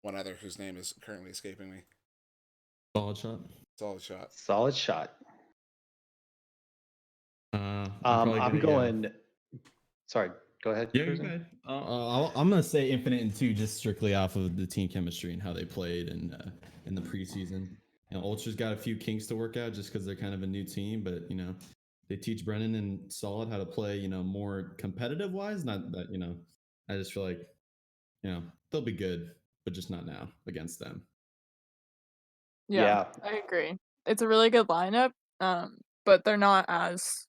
one other whose name is currently escaping me. Solid shot. Solid shot. I'm going. Sorry, go ahead. Yeah, go ahead. I'm gonna say Infinite in 2 just strictly off of the team chemistry and how they played and in the preseason. Ultra's got a few kinks to work out just because they're kind of a new team, but they teach Brennan and Solid how to play more competitive wise. Not that I just feel like they'll be good, but just not now against them. Yeah, I agree. It's a really good lineup, but they're not as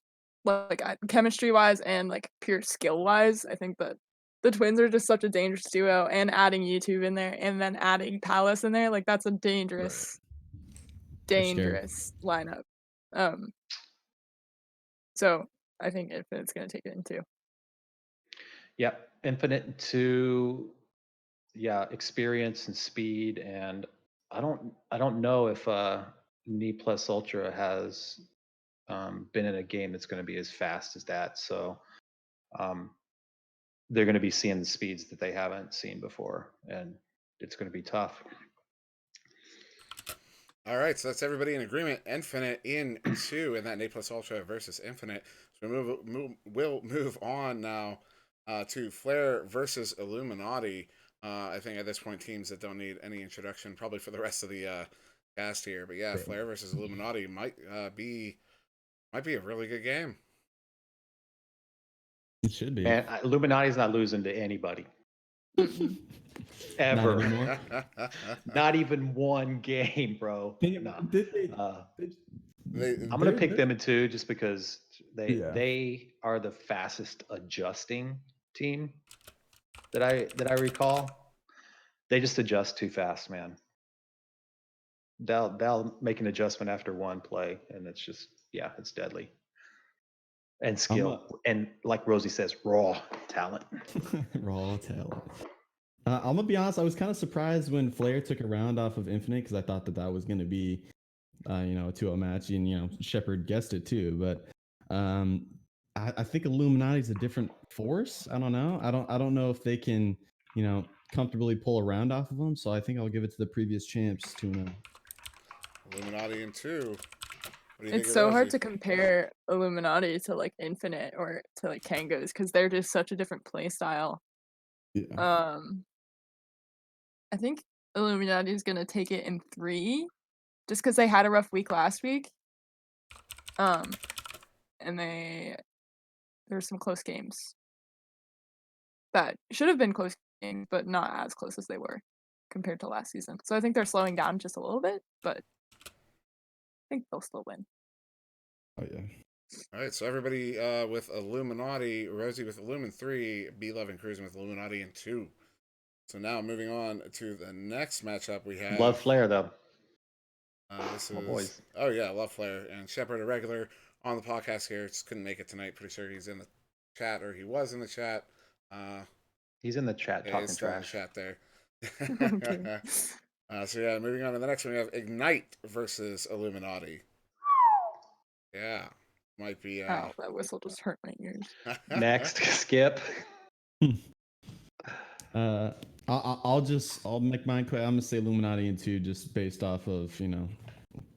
chemistry wise and pure skill wise. I think that the Twins are just such a dangerous duo, and adding YouTube in there and then adding Palace in there, that's a dangerous lineup. So I think Infinite's gonna take it in 2. Yep, Infinite in 2. Yeah, experience and speed, and I don't know if Knee Plus Ultra has been in a game that's going to be as fast as that. So they're going to be seeing the speeds that they haven't seen before, and it's going to be tough. All right, so that's everybody in agreement. Infinite in 2, and that Nay plus Ultra versus Infinite. So we'll move on now to Flare versus Illuminati. I think at this point, teams that don't need any introduction, probably for the rest of the cast here. But yeah, Flare versus Illuminati might be a really good game. It should be. And Illuminati's not losing to anybody. Ever. Not even one game, bro. No. I'm gonna pick them in 2 just because they are the fastest adjusting team that I recall. They just adjust too fast, man. They'll make an adjustment after one play, and it's just it's deadly. And skill, and like Rosie says, raw talent. Raw talent. I'm gonna be honest. I was kind of surprised when Flair took a round off of Infinite because I thought that was gonna be, a 2-0 match, and Shepard guessed it too. But I think Illuminati's a different force. I don't know. I don't know if they can, comfortably pull a round off of them. So I think I'll give it to the previous champs 2-0. Illuminati in 2. It's so hard to compare Illuminati to like Infinite or to like Kango's because they're just such a different play style. Yeah. I think Illuminati is gonna take it in 3, just because they had a rough week last week. And there were some close games that should have been close games, but not as close as they were compared to last season. So I think they're slowing down just a little bit, but I think they'll still win. Oh yeah. All right, so everybody with Illuminati, Rosie with Illumin 3, B-Love and Cruising with Illuminati in 2. So now moving on to the next matchup we have. Love Flair though. This is Love Flair and Shepard, a regular on the podcast here. Just couldn't make it tonight. Pretty sure he's in the chat, or he was in the chat. He's in the chat talking trash. In the chat there. So yeah, moving on to the next one, we have Ignite versus Illuminati. Yeah, might be. Ow, that whistle just hurt my ears. Next, Skip. I'll make mine quick. I'm gonna say Illuminati in 2 just based off of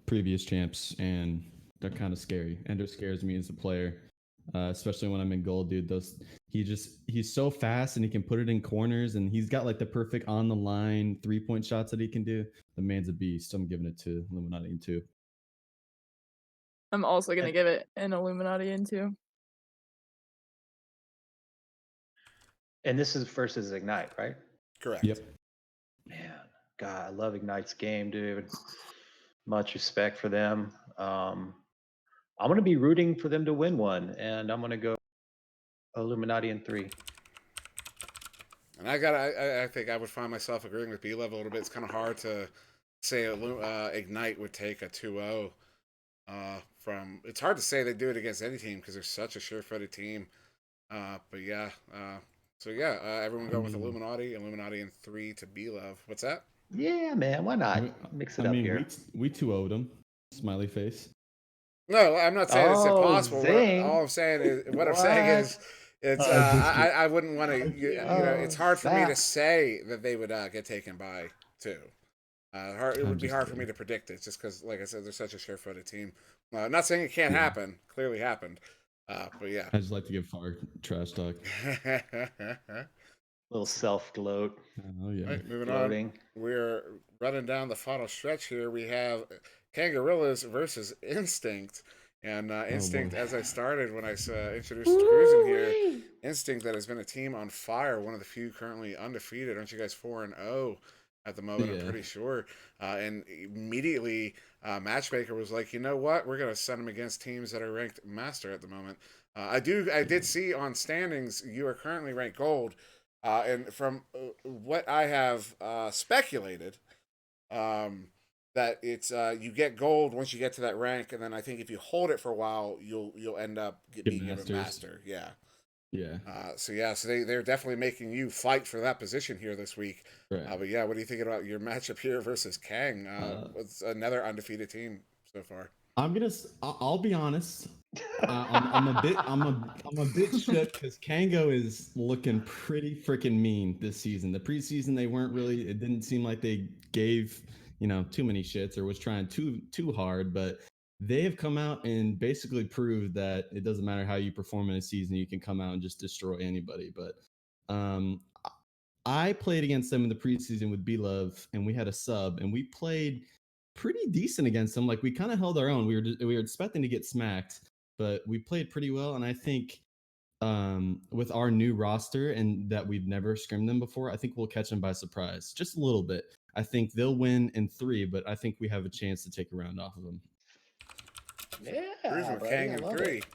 previous champs, and they're kind of scary. Ender scares me as a player, especially when I'm in gold, dude. He's so fast and he can put it in corners, and he's got like the perfect on the line 3-point shots that he can do. The man's a beast. I'm giving it to Illuminati in 2. I'm also gonna give it an Illuminati in 2. And this is versus Ignite, right? Correct. Yep. Man, God, I love Ignite's game, dude. Much respect for them. I'm going to be rooting for them to win one, and I'm going to go Illuminati in 3. And I think I would find myself agreeing with B-Level a little bit. It's kind of hard to say Ignite would take a 2-0 from. It's hard to say they do it against any team because they're such a sure-footed team. But yeah. Everyone go with Illuminati in 3 to B-Love. What's that? Yeah, man. Why not? Mix it up here. We 2-0'd them. Smiley face. No, I'm not saying it's impossible. All I'm saying is, it's. I wouldn't want to. It's hard for me to say that they would get taken by 2. It would be hard for me to predict it, just because, like I said, they're such a sure-footed team. Not saying it can't happen. Clearly happened. But yeah. I just like to give far trash talk. Little self-gloat. Oh yeah. Right, moving on. We're running down the final stretch here. We have Kangorillas versus Instinct. And Instinct, as I started when I introduced Cruising here, Instinct that has been a team on fire, one of the few currently undefeated. Aren't you guys 4-0 at the moment? Yeah. I'm pretty sure. And immediately, Matchmaker was like, you know what? We're going to send them against teams that are ranked Master at the moment. I did see on standings, you are currently ranked Gold. And from what I have speculated, that it's you get Gold once you get to that rank, and then I think if you hold it for a while, you'll end up being given Master. Yeah. Yeah. So they're definitely making you fight for that position here this week. Right. But yeah, what do you think about your matchup here versus Kang? It's another undefeated team so far. I'll be honest. I'm a bit shook because Kango is looking pretty freaking mean this season. The preseason it didn't seem like they gave too many shits or was trying too hard, but they have come out and basically proved that it doesn't matter how you perform in a season, you can come out and just destroy anybody. But I played against them in the preseason with B-Love, and we had a sub, and we played pretty decent against them. Like, we kind of held our own. We were expecting to get smacked, but we played pretty well. And I think with our new roster and that we've never scrimmed them before, I think we'll catch them by surprise just a little bit. I think they'll win in 3, but I think we have a chance to take a round off of them. Yeah, Kang in 3. It.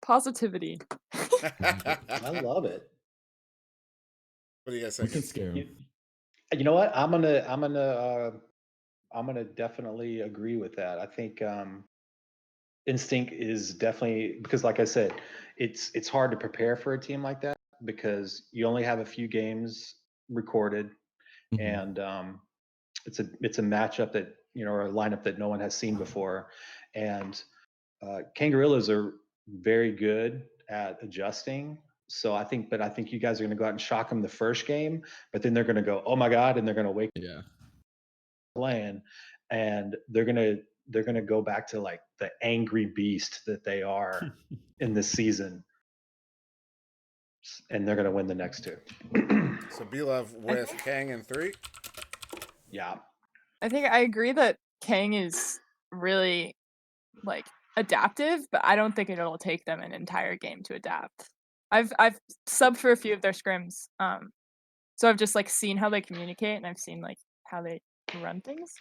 Positivity. I love it. What do you guys We think? can scare them. You know what? I'm gonna definitely agree with that. I think Instinct is definitely because, like I said, it's hard to prepare for a team like that because you only have a few games recorded, Mhm. and it's a matchup that or a lineup that no one has seen before, and Kangarillas are very good at adjusting. So I think you guys are going to go out and shock them the first game, but then they're going to go, oh my god, and they're going to wake Yeah. playing, and they're gonna go back to like the angry beast that they are in this season, and they're gonna win the next two. So B-Love with Kang in 3. Yeah, I think I agree that Kang is really like adaptive, but I don't think it'll take them an entire game to adapt. I've subbed for a few of their scrims, so I've just like seen how they communicate, and I've seen like how they run things.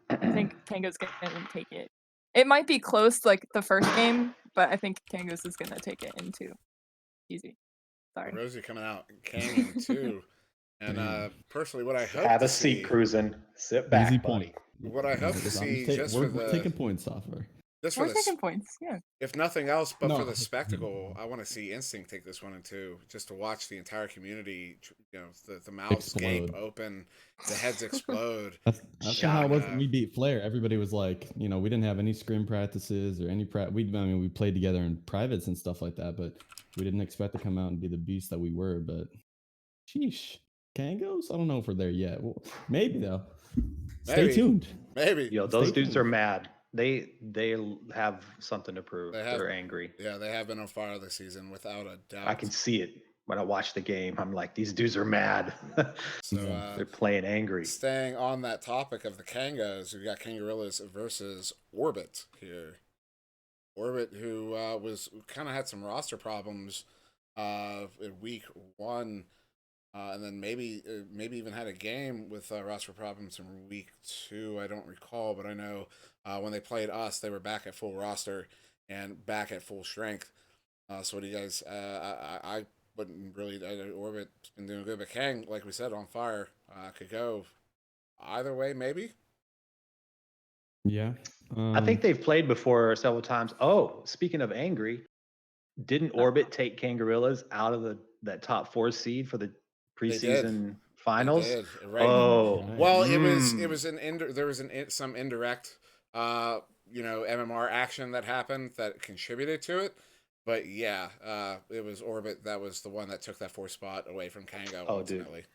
I think Kango's gonna take it. It might be close like the first game, but I think Kango's is gonna take it into easy. Sorry. Rosie coming out Kang in 2. And personally, what I hope have to a seat, see, cruising. Sit Easy back, point. buddy. what I hope to see, just for we're taking points off her. We're taking points, yeah. if nothing else, but for No. the spectacle, I want to see Instinct take this one in 2, just to watch the entire community, the mouths gape Explode. open, the heads explode. That's how it was when we beat Flair. Everybody was like, we didn't have any scrim practices or any we played together in privates and stuff like that, but we didn't expect to come out and be the beast that we were. But sheesh, Kangos? I don't know if we're there yet. Well, maybe though. Stay tuned. Maybe. Yo, those dudes are mad. They have something to prove. They're angry. Yeah, they have been on fire this season, without a doubt. I can see it when I watch the game. I'm like, these dudes are mad. So they're playing angry. Staying on that topic of the Kangos, we got Kangarillas versus Orbit here. Orbit, who was kind of had some roster problems in week 1. And then maybe even had a game with roster problems in week 2. I don't recall, but I know when they played us, they were back at full roster and back at full strength. So what do you guys? I wouldn't really. Orbit's been doing good, but Kang, like we said, on fire. Could go either way, maybe. Yeah. I think they've played before several times. Oh, speaking of angry, didn't Orbit take Kangarillas out of that top 4 seed for the preseason finals? They did. Right. Oh, well, it was there was some indirect MMR action that happened that contributed to it. But yeah, it was Orbit that was the one that took that 4th spot away from Kango ultimately. Dude.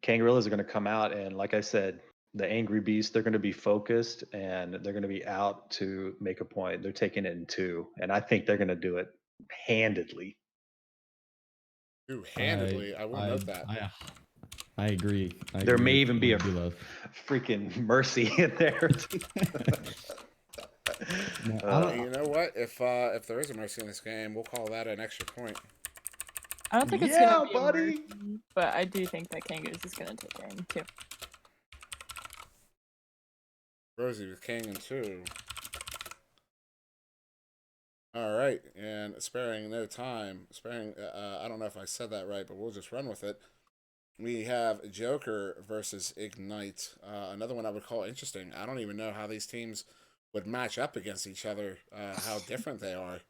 Kangarillas are going to come out, and like I said, the angry beast, they're going to be focused, and they're going to be out to make a point. They're taking it in 2, and I think they're going to do it handedly. Handedly, I will note that. I agree. There may even be a freaking mercy in there. You know what? If there is a mercy in this game, we'll call that an extra point. I don't think it's gonna be a mercy, but I do think that Kangaroos is gonna take it in 2. Rosie with King in 2. All right, and sparing no time, I don't know if I said that right, but we'll just run with it. We have Joker versus Ignite. Another one I would call interesting. I don't even know how these teams would match up against each other, how different they are.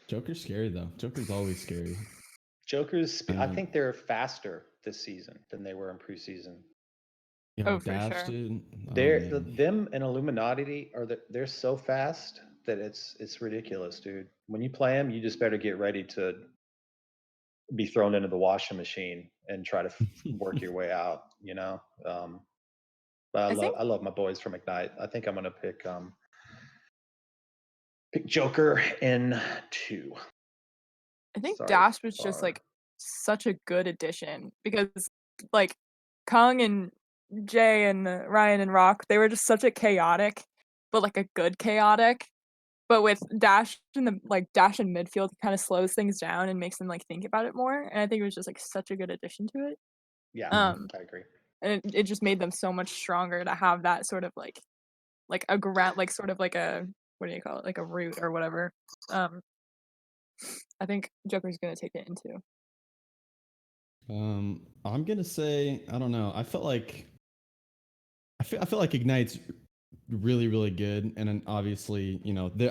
Joker's scary, though. Joker's always scary. I think they're faster this season than they were in preseason. For sure. Them and Illuminati they're so fast that it's ridiculous, dude. When you play them, you just better get ready to be thrown into the washing machine and try to work your way out. But I love my boys from Ignite. I think I'm gonna pick Joker in 2. I think Dash was just like such a good addition because like Kung and Jay and Ryan and Rock, they were just such a chaotic, but like a good chaotic. But with Dash in midfield kind of slows things down and makes them like think about it more. And I think it was just like such a good addition to it. Yeah, I agree. And it just made them so much stronger to have that sort of like a ground, like sort of like a, what do you call it, like a root or whatever. I think Joker's gonna take it in 2. I'm gonna say I don't know. I feel like Ignite's really really good, and then obviously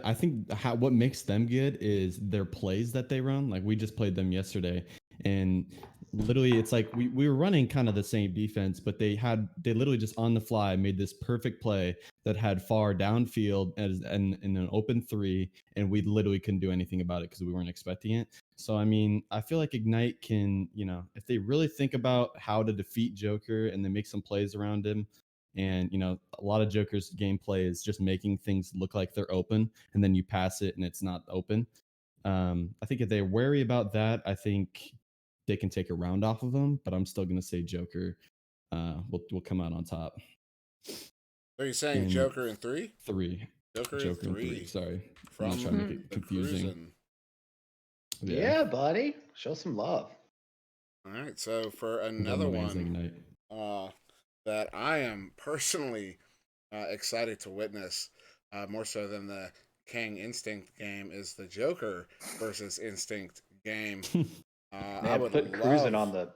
I think what makes them good is their plays that they run. Like we just played them yesterday, and literally it's like we were running kind of the same defense, but they literally just on the fly made this perfect play that had far downfield and in an open three, and we literally couldn't do anything about it because we weren't expecting it. So I mean, I feel like Ignite can, if they really think about how to defeat Joker and they make some plays around him, and a lot of Joker's gameplay is just making things look like they're open, and then you pass it and it's not open. I think if they're wary about that, I think they can take a round off of them. But I'm still going to say Joker will come out on top. So you're saying Joker in 3? 3. Joker in 3. Sorry, I'm not trying to make it confusing. Yeah, buddy, show some love. All right, so for another one that I am personally excited to witness, more so than the Kang Instinct game, is the Joker versus Instinct game. Man, I would put cruising on the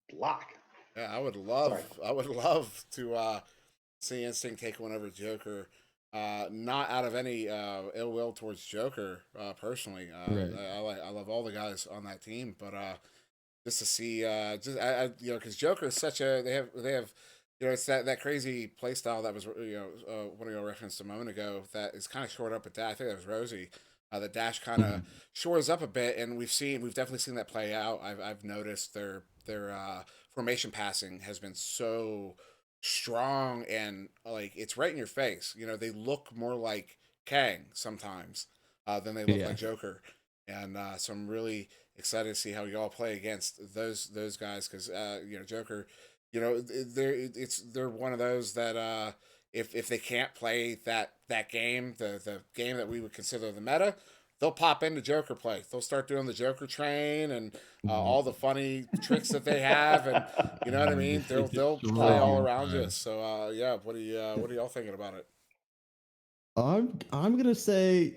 block. Yeah, I would love to see Instinct take one over Joker. Not out of any ill will towards Joker, personally. Right. I love all the guys on that team, but just to see, because Joker is such a they have it's that crazy play style that was one of y'all referenced a moment ago that is kind of shored up at that. I think that was Rosie. The dash kind of shores up a bit, and we've definitely seen that play out. I've noticed their formation passing has been so strong, and like it's right in your face. They look more like Kang sometimes than they look like Joker, and so I'm really excited to see how y'all play against those guys, because Joker, they're one of those that if they can't play that game, the game that we would consider the meta, they'll pop into Joker play. They'll start doing the Joker train and all the funny tricks that they have, and you know what I mean. They'll play all around you. So yeah, what are y'all thinking about it? I'm gonna say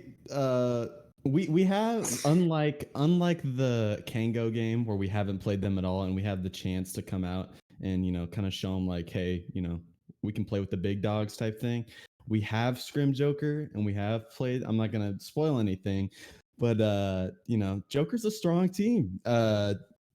we have, unlike the Kango game where we haven't played them at all, and we have the chance to come out and kind of show them like, hey, we can play with the big dogs type thing. We have Scrim Joker, and we have played. I'm not gonna spoil anything, but Joker's a strong team.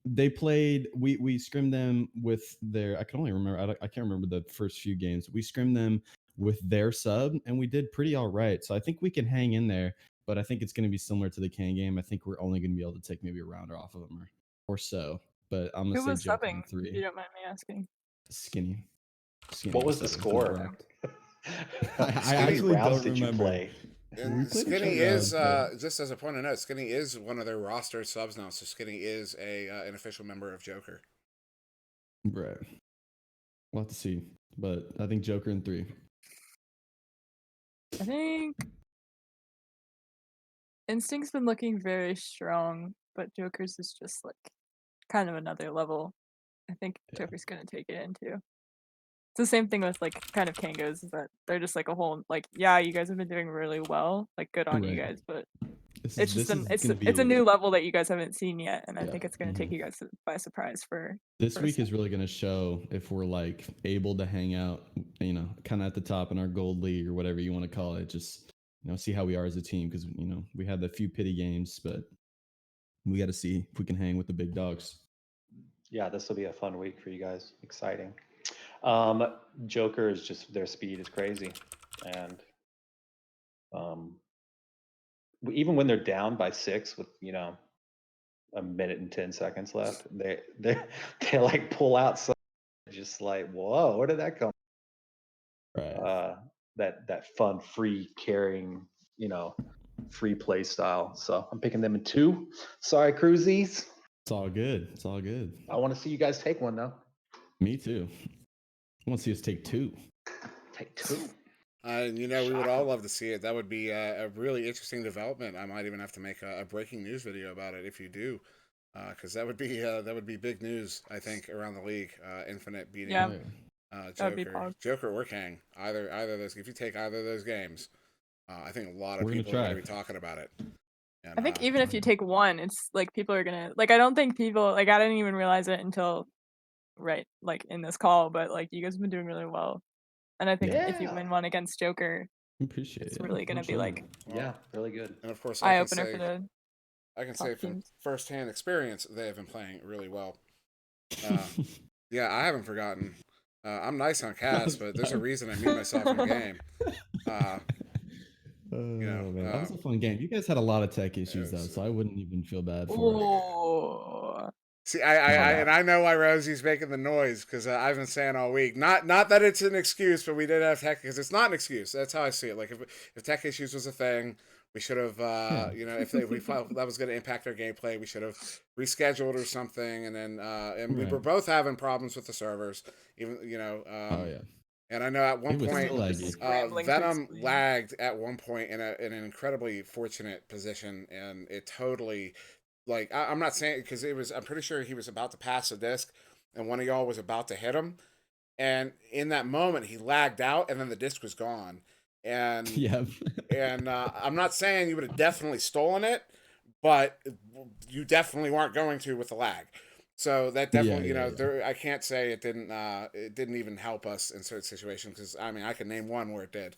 They played. We scrimmed them with their. I can only remember. I can't remember the first few games. We scrimmed them with their sub, and we did pretty all right. So I think we can hang in there. But I think it's going to be similar to the Kang game. I think we're only going to be able to take maybe a round off of them or so. But I'm going to say Joker in 3. If you don't mind me asking. Skinny. What was the score? I actually don't remember. And Skinny is, just as a point of note, Skinny is one of their roster subs now. So Skinny is an official member of Joker. Right. We'll have to see. But I think Joker in 3. I think Instinct's been looking very strong, but Joker's is just like kind of another level. I think Joker's gonna take it into. It's the same thing with like kind of Kangos, is that they're just like a whole like, yeah, you guys have been doing really well, like good on you guys, but it's a new level that you guys haven't seen yet, and I think it's gonna take you guys by surprise for this week is really gonna show if we're like able to hang out, kind of at the top in our gold league or whatever you want to call it. Just see how we are as a team, because we had a few pity games, but we got to see if we can hang with the big dogs. Yeah, this will be a fun week for you guys. Exciting. Joker is just, their speed is crazy, and even when they're down by 6 with a minute and 10 seconds left, they like pull out some, just like, whoa, where did that come from? Right. That fun free carrying, free play style. So I'm picking them in 2. Sorry, Cruisies. It's all good. It's all good. I want to see you guys take one though. Me too. I want to see us take 2. Take 2. We would all love to see it. That would be a really interesting development. I might even have to make a breaking news video about it if you do, because that would be big news, I think, around the league. Infinite beating Joker or Kang. Either of those. If you take either of those games, I think a lot of people are going to be talking about it. And, I think even if you take one, it's like people are gonna like. I don't think people like. I didn't even realize it until right like in this call, but like you guys have been doing really well, and I think if you win one against Joker, Appreciate it's it. really gonna be like really good. And of course, eye opener for the. I can say from firsthand experience, they have been playing really well. Yeah, I haven't forgotten. I'm nice on cast, but there's a reason I mute myself in game. Man, that was a fun game. You guys had a lot of tech issues though, so I wouldn't even feel bad for it. See, I know why Rosie's making the noise because I've been saying all week. Not that it's an excuse, but we did have tech because it's not an excuse. That's how I see it. Like if tech issues was a thing, we should have, if we felt that was going to impact our gameplay, we should have rescheduled or something. And then we were both having problems with the servers, even And I know at one point, Venom lagged at one point in an incredibly fortunate position, and it totally, like, I'm not saying because I'm pretty sure he was about to pass a disc, and one of y'all was about to hit him, and in that moment he lagged out, and then the disc was gone, and I'm not saying you would have definitely stolen it, but you definitely weren't going to with the lag. So that definitely, I can't say it didn't even help us in certain situations because I mean I can name one where it did.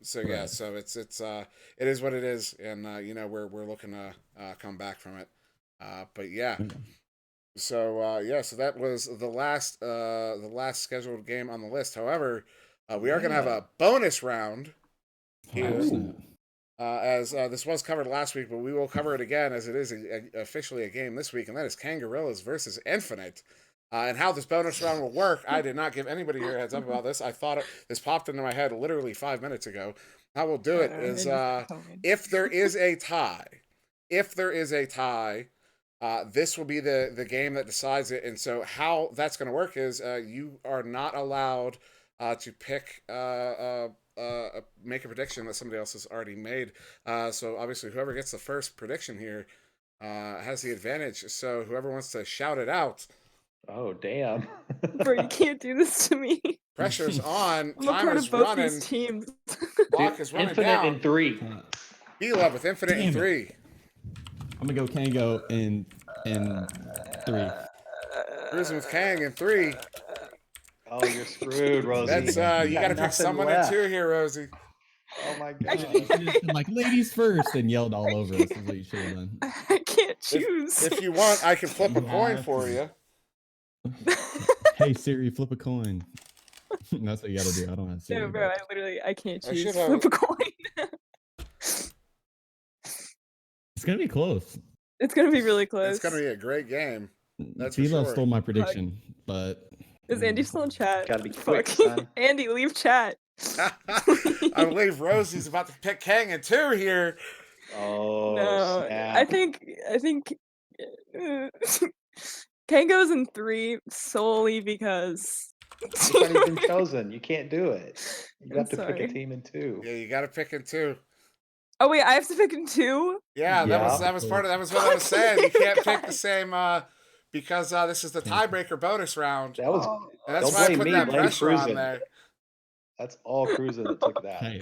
So it is what it is, and we're looking to come back from it. But yeah, so that was the last scheduled game on the list. However, we are gonna have a bonus round here. As this was covered last week, but we will cover it again as it is officially a game this week, and that is Kangarillas versus Infinite. And how this bonus round will work, I did not give anybody here a heads up about this. I thought this popped into my head literally 5 minutes ago. How we'll do it is if there is a tie, this will be the game that decides it. And so how that's going to work is you are not allowed to pick make a prediction that somebody else has already made. So obviously whoever gets the first prediction here has the advantage. So whoever wants to shout it out. Oh, damn. Bro, you can't do this to me. Pressure's on. I'm a part of both these teams. Clock is running Infinite down. in 3. B-Love with Infinite in 3. I'm going to go Kango in 3. Cruising with Kang in 3. Oh, you're screwed, Rosie. That's you gotta pick someone in 2 here, Rosie. Oh my god! You should have been like ladies first and yelled all over us. Is what you should have done. I can't choose. If you want, I can flip a coin for you. Hey Siri, flip a coin. That's what you gotta do. I don't have Siri. No, bro, I can't choose. Flip a coin. It's gonna be close. It's gonna be really close. It's gonna be a great game. That's B-Love stole my prediction, but is Andy still in chat? Gotta be quick, son. Andy, leave chat. I believe Rosie's about to pick Kang in 2 here. Oh no, snap. I think Kango's in 3 solely because it's not even chosen. You can't do it. You have to pick a team in 2. Yeah, you gotta pick in 2. Oh wait, I have to pick in 2? Yeah, that was part of that was what I was saying. You can't pick the same because this is the tiebreaker bonus round. That was and that's why I put that pressure on there. That's all Cruising that took that. Hey.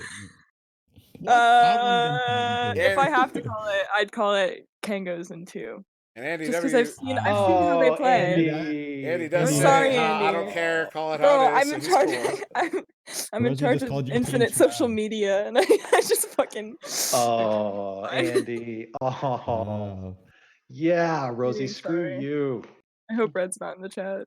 If I have to call it, I'd call it Kango's in 2. And Andy, just because I've seen how they play. Andy does say, sorry, Andy. I don't care, call it how it is. I'm in charge. I'm in charge of Infinite social media, and I just fucking. Oh, Andy. Oh, yeah, Rosie, screw you. I hope Red's not in the chat.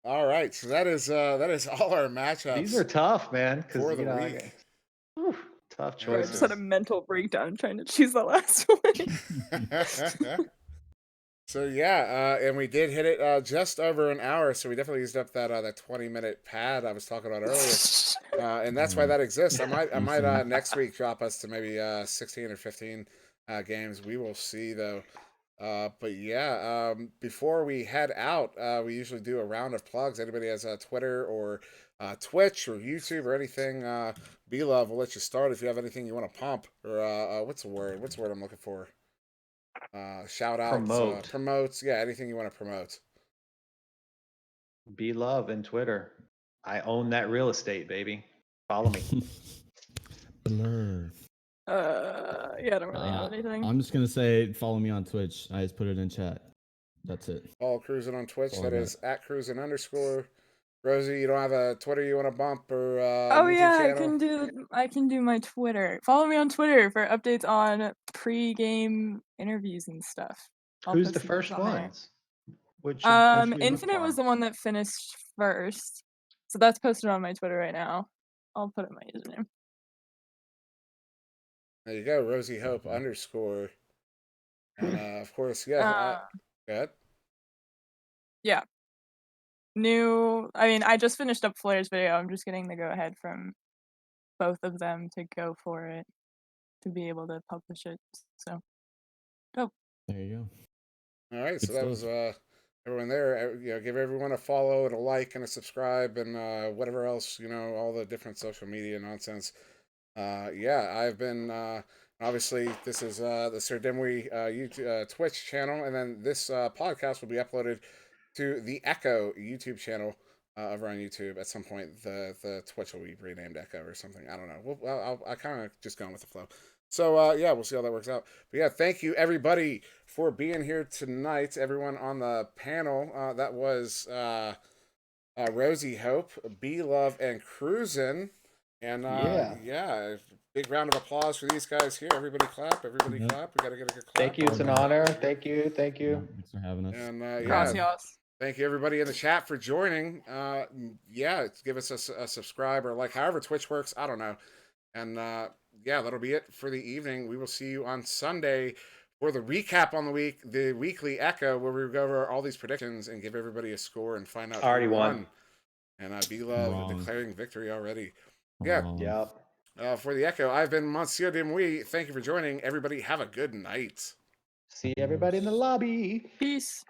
All right, so that is all our matchups. These are tough, man. For the week. Tough choices. I just had a mental breakdown trying to choose the last one. So yeah, and we did hit it just over an hour, so we definitely used up that 20-minute pad I was talking about earlier, and that's why that exists. I might next week drop us to maybe 16 or 15 games. We will see though. But yeah, before we head out, we usually do a round of plugs. Anybody has Twitter or Twitch or YouTube or anything, B-Love, we'll let you start if you have anything you want to pump or what's the word I'm looking for? Shout out, promotes, yeah, anything you want to promote. B-Love and Twitter. I own that real estate, baby. Follow me. Yeah, I don't really know anything. I'm just gonna say follow me on Twitch. I just put it in chat. That's it. Follow Cruisin' on Twitch. That is @Cruisin_. Rosie, you don't have a Twitter you want to bump or Oh YouTube yeah, channel? I can do my Twitter. Follow me on Twitter for updates on pre-game interviews and stuff. Who's the first ones? Which Infinite was the one that finished first. So that's posted on my Twitter right now. I'll put in my username. There you go, Rosie Hope _. And of course, yeah. Go ahead. Yeah. I just finished up Flair's video. I'm just getting the go ahead from both of them to go for it to be able to publish it. So, there you go. All right, so that was everyone there. Give everyone a follow and a like and a subscribe and whatever else, all the different social media nonsense. I've been obviously this is the Sir Dimwee YouTube Twitch channel, and then this podcast will be uploaded to the Echo YouTube channel over on YouTube at some point. The Twitch will be renamed Echo or something. I don't know. I kind of just going with the flow. So we'll see how that works out. But yeah, thank you everybody for being here tonight. Everyone on the panel. That was Rosie Hope, B Love, and Cruisin'. And big round of applause for these guys here. Everybody clap. Everybody clap. We got to get a good clap. Thank you. It's an honor. Thank you. Thank you. Thanks for having us. And gracias. Thank you everybody in the chat for joining. Give us a subscribe or like however Twitch works. I don't know. And that'll be it for the evening. We will see you on Sunday for the recap on the weekly Echo, where we go over all these predictions and give everybody a score and find out who won. And B Love declaring victory already. For the Echo, I've been Monsieur Dimwee. Thank you for joining. Everybody have a good night. See everybody in the lobby. Peace.